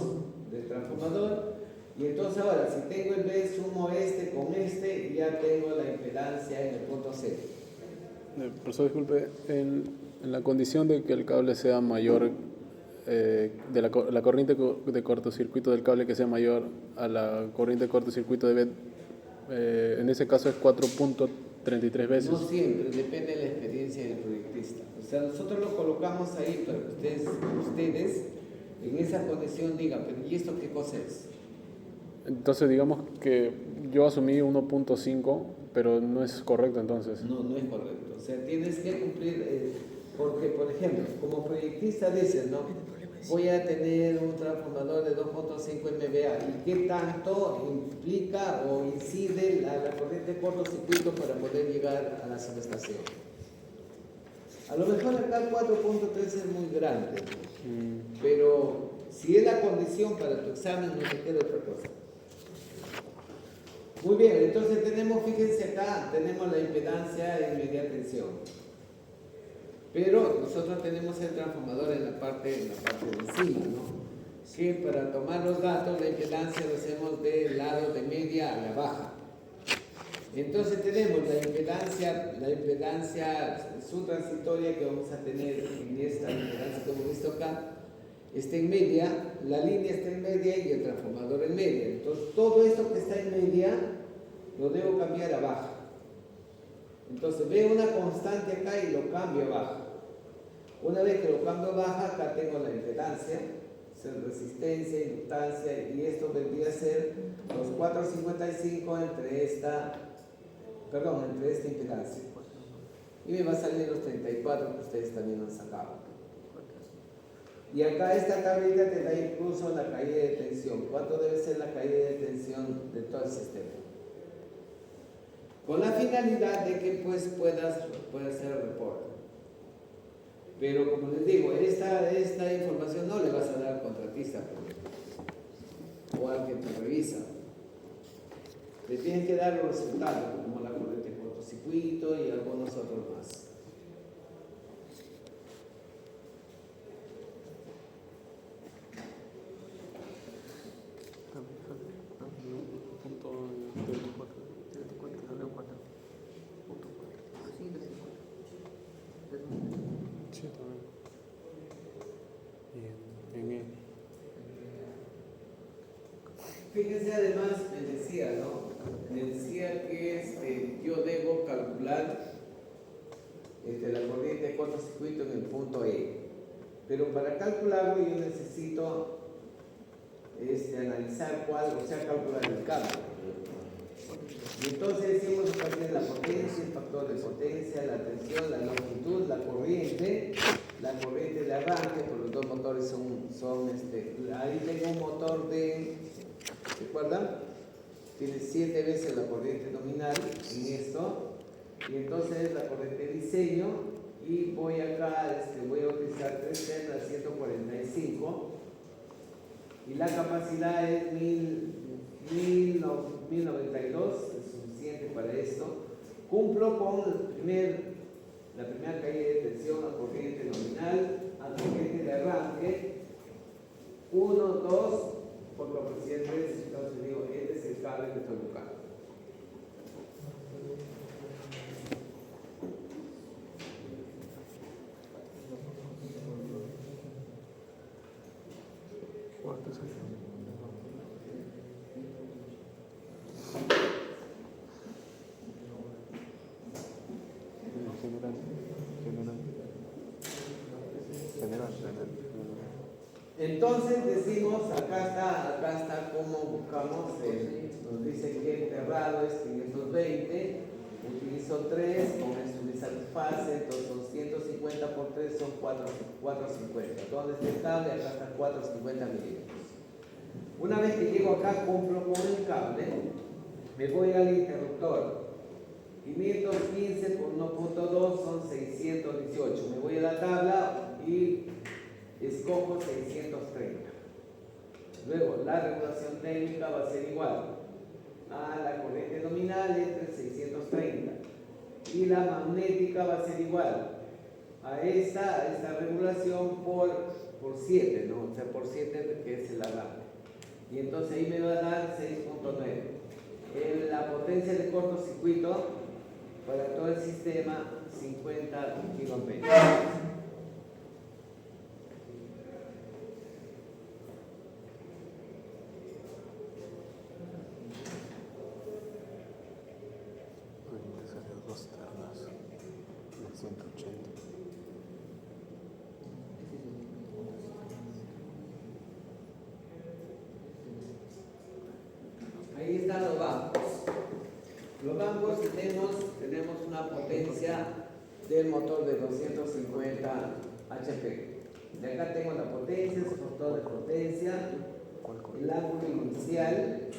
del transformador. Y entonces ahora, si tengo el B, sumo este con este, y ya tengo la impedancia en el punto C. Profesor, disculpe, en la condición de que el cable sea mayor, de la corriente de cortocircuito del cable que sea mayor a la corriente de cortocircuito de B, en ese caso es 4.33 veces. No siempre, depende de la experiencia del proyectista. O sea, nosotros lo colocamos ahí para que ustedes en esa condición digan, pero ¿y esto qué cosa es? Entonces digamos que yo asumí 1.5, pero no es correcto entonces. No, no es correcto. O sea, tienes que cumplir, porque por ejemplo, como proyectista dices, ¿no? Voy a tener un transformador de 2.5 MVA. ¿Y qué tanto implica o incide la corriente de cortocircuito para poder llegar a la subestación? A lo mejor acá el 4.3 es muy grande, pero si es la condición para tu examen, no te queda otra cosa. Muy bien, entonces tenemos, fíjense acá, tenemos la impedancia en media tensión. Pero nosotros tenemos el transformador en la parte de encima, ¿no? Que para tomar los datos, la impedancia lo hacemos del lado de media a la baja. Entonces tenemos la impedancia subtransitoria que vamos a tener en esta impedancia que hemos visto acá, está en media, la línea está en media y el transformador en media. Entonces todo esto que está en media lo debo cambiar a baja. Entonces veo una constante acá y lo cambio a baja. Una vez que lo cambio a baja, acá tengo la impedancia, resistencia, inductancia, y esto vendría a ser los 455 entre esta impedancia. Y me va a salir los 34 que ustedes también han sacado. Y acá esta tablita te da incluso la caída de tensión. ¿Cuánto debe ser la caída de tensión de todo el sistema? Con la finalidad de que pues puedas hacer el reporte. Pero como les digo, esta información no le vas a dar al contratista o al que te revisa. Le tienes que dar los resultados, como la corriente de cortocircuito y algunos otros más. Sí, también. Bien. Fíjense, además, me decía, ¿no? Me decía que yo debo calcular la corriente de cortocircuito en el punto E. Pero para calcularlo yo necesito analizar calcular el cambio. Y entonces decimos a partir de la potencia, el factor de potencia, la tensión, la longitud, la corriente de arranque, pues los dos motores son ahí tengo un motor ¿se acuerdan? Tiene 7 veces la corriente nominal en esto, y entonces la corriente de diseño, y voy acá, voy a utilizar 3 a 145, y la capacidad es 1092, es suficiente para esto. Cumplo con la primera caída de tensión a corriente nominal, a corriente de arranque, 1, 2, por coeficientes, entonces digo, este es el cable que estoy buscando. Entonces decimos, acá está cómo buscamos, nos dice que enterrado es 520, utilizo 3, con esto me satisface, entonces son 150 por 3 son 450. ¿Dónde está el cable? Acá están 450 milímetros. Una vez que llego acá, cumplo con el cable, me voy al interruptor. 515 por 1.2 son 618. Me voy a la tabla y escojo 630. Luego, la regulación técnica va a ser igual a la corriente nominal entre 630. Y la magnética va a ser igual a esta regulación por 7, ¿no? O sea, por 7 que es el arranque. Y entonces ahí me va a dar 6.9. La potencia de cortocircuito para todo el sistema 50 kiloamperios. Ahí están los bancos. Los bancos tenemos una potencia del motor de 250 HP. De acá tengo la potencia, el factor de potencia, el ángulo inicial,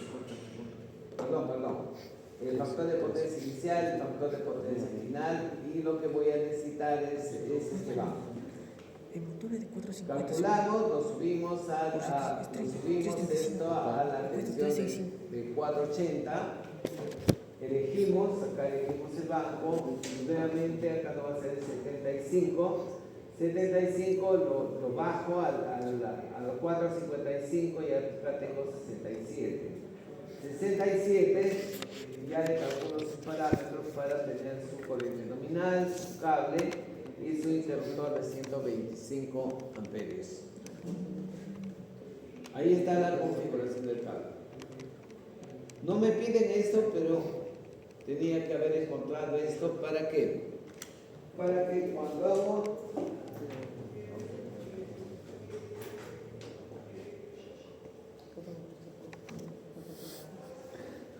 el factor de potencia inicial, el factor de potencia final, y lo que voy a necesitar es este banco. El motor es de 450. Calculamos, lo subimos esto a la tensión de 480. Elegimos el banco, nuevamente acá no va a ser el 75 lo bajo a los 455 y acá tengo 67, ya le calculo sus parámetros para tener su corriente nominal, su cable y su interruptor de 125 amperios. Ahí está la configuración del cable. No me piden esto, pero tenía que haber encontrado esto. ¿Para qué? Para que cuando hago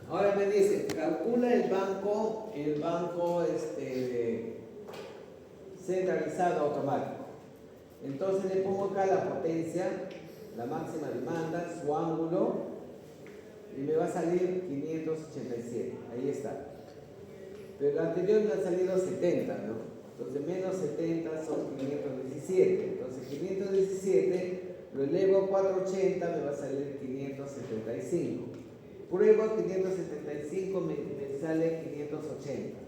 ahora me dice, calcula el banco centralizado automático. Entonces le pongo acá la potencia, la máxima demanda, su ángulo, y me va a salir 587. Ahí está. Pero el anterior me ha salido 70, ¿no? Entonces menos 70 son 517. Entonces 517 lo elevo a 480, me va a salir 575. Pruebo 575, me sale 580.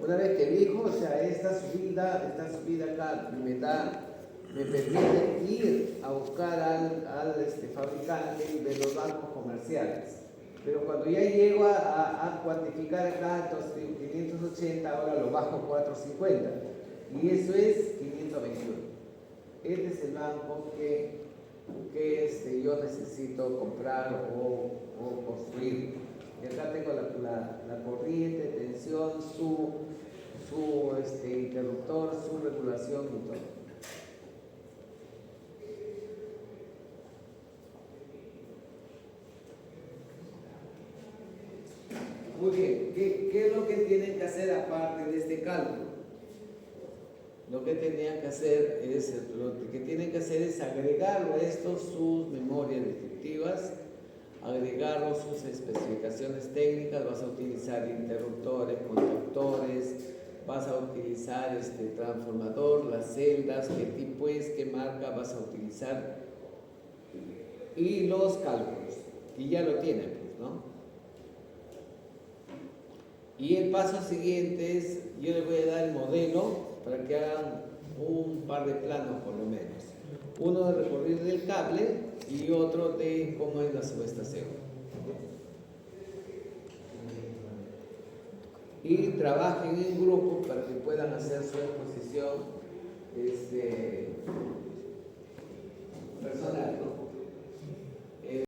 Una vez que elijo, o sea, esta subida acá me permite ir a buscar al fabricante de los bancos comerciales. Pero cuando ya llego a cuantificar acá, entonces digo 580, ahora lo bajo a 450. Y eso es 521. Este es el banco que yo necesito comprar o construir. Y acá tengo la corriente, tensión, su interruptor, su regulación y todo. Muy bien, ¿qué es lo que tienen que hacer aparte de este cálculo? Lo que tienen que hacer es agregarlo a esto sus memorias descriptivas, agregarlo sus especificaciones técnicas. Vas a utilizar interruptores, contactores, vas a utilizar transformador, las celdas, qué tipo es, qué marca vas a utilizar y los cálculos, y ya lo tienen, pues, ¿no? Y el paso siguiente es, yo les voy a dar el modelo para que hagan un par de planos por lo menos. Uno de recorrido del cable y otro de cómo es la subestación. Y trabajen en grupo para que puedan hacer su exposición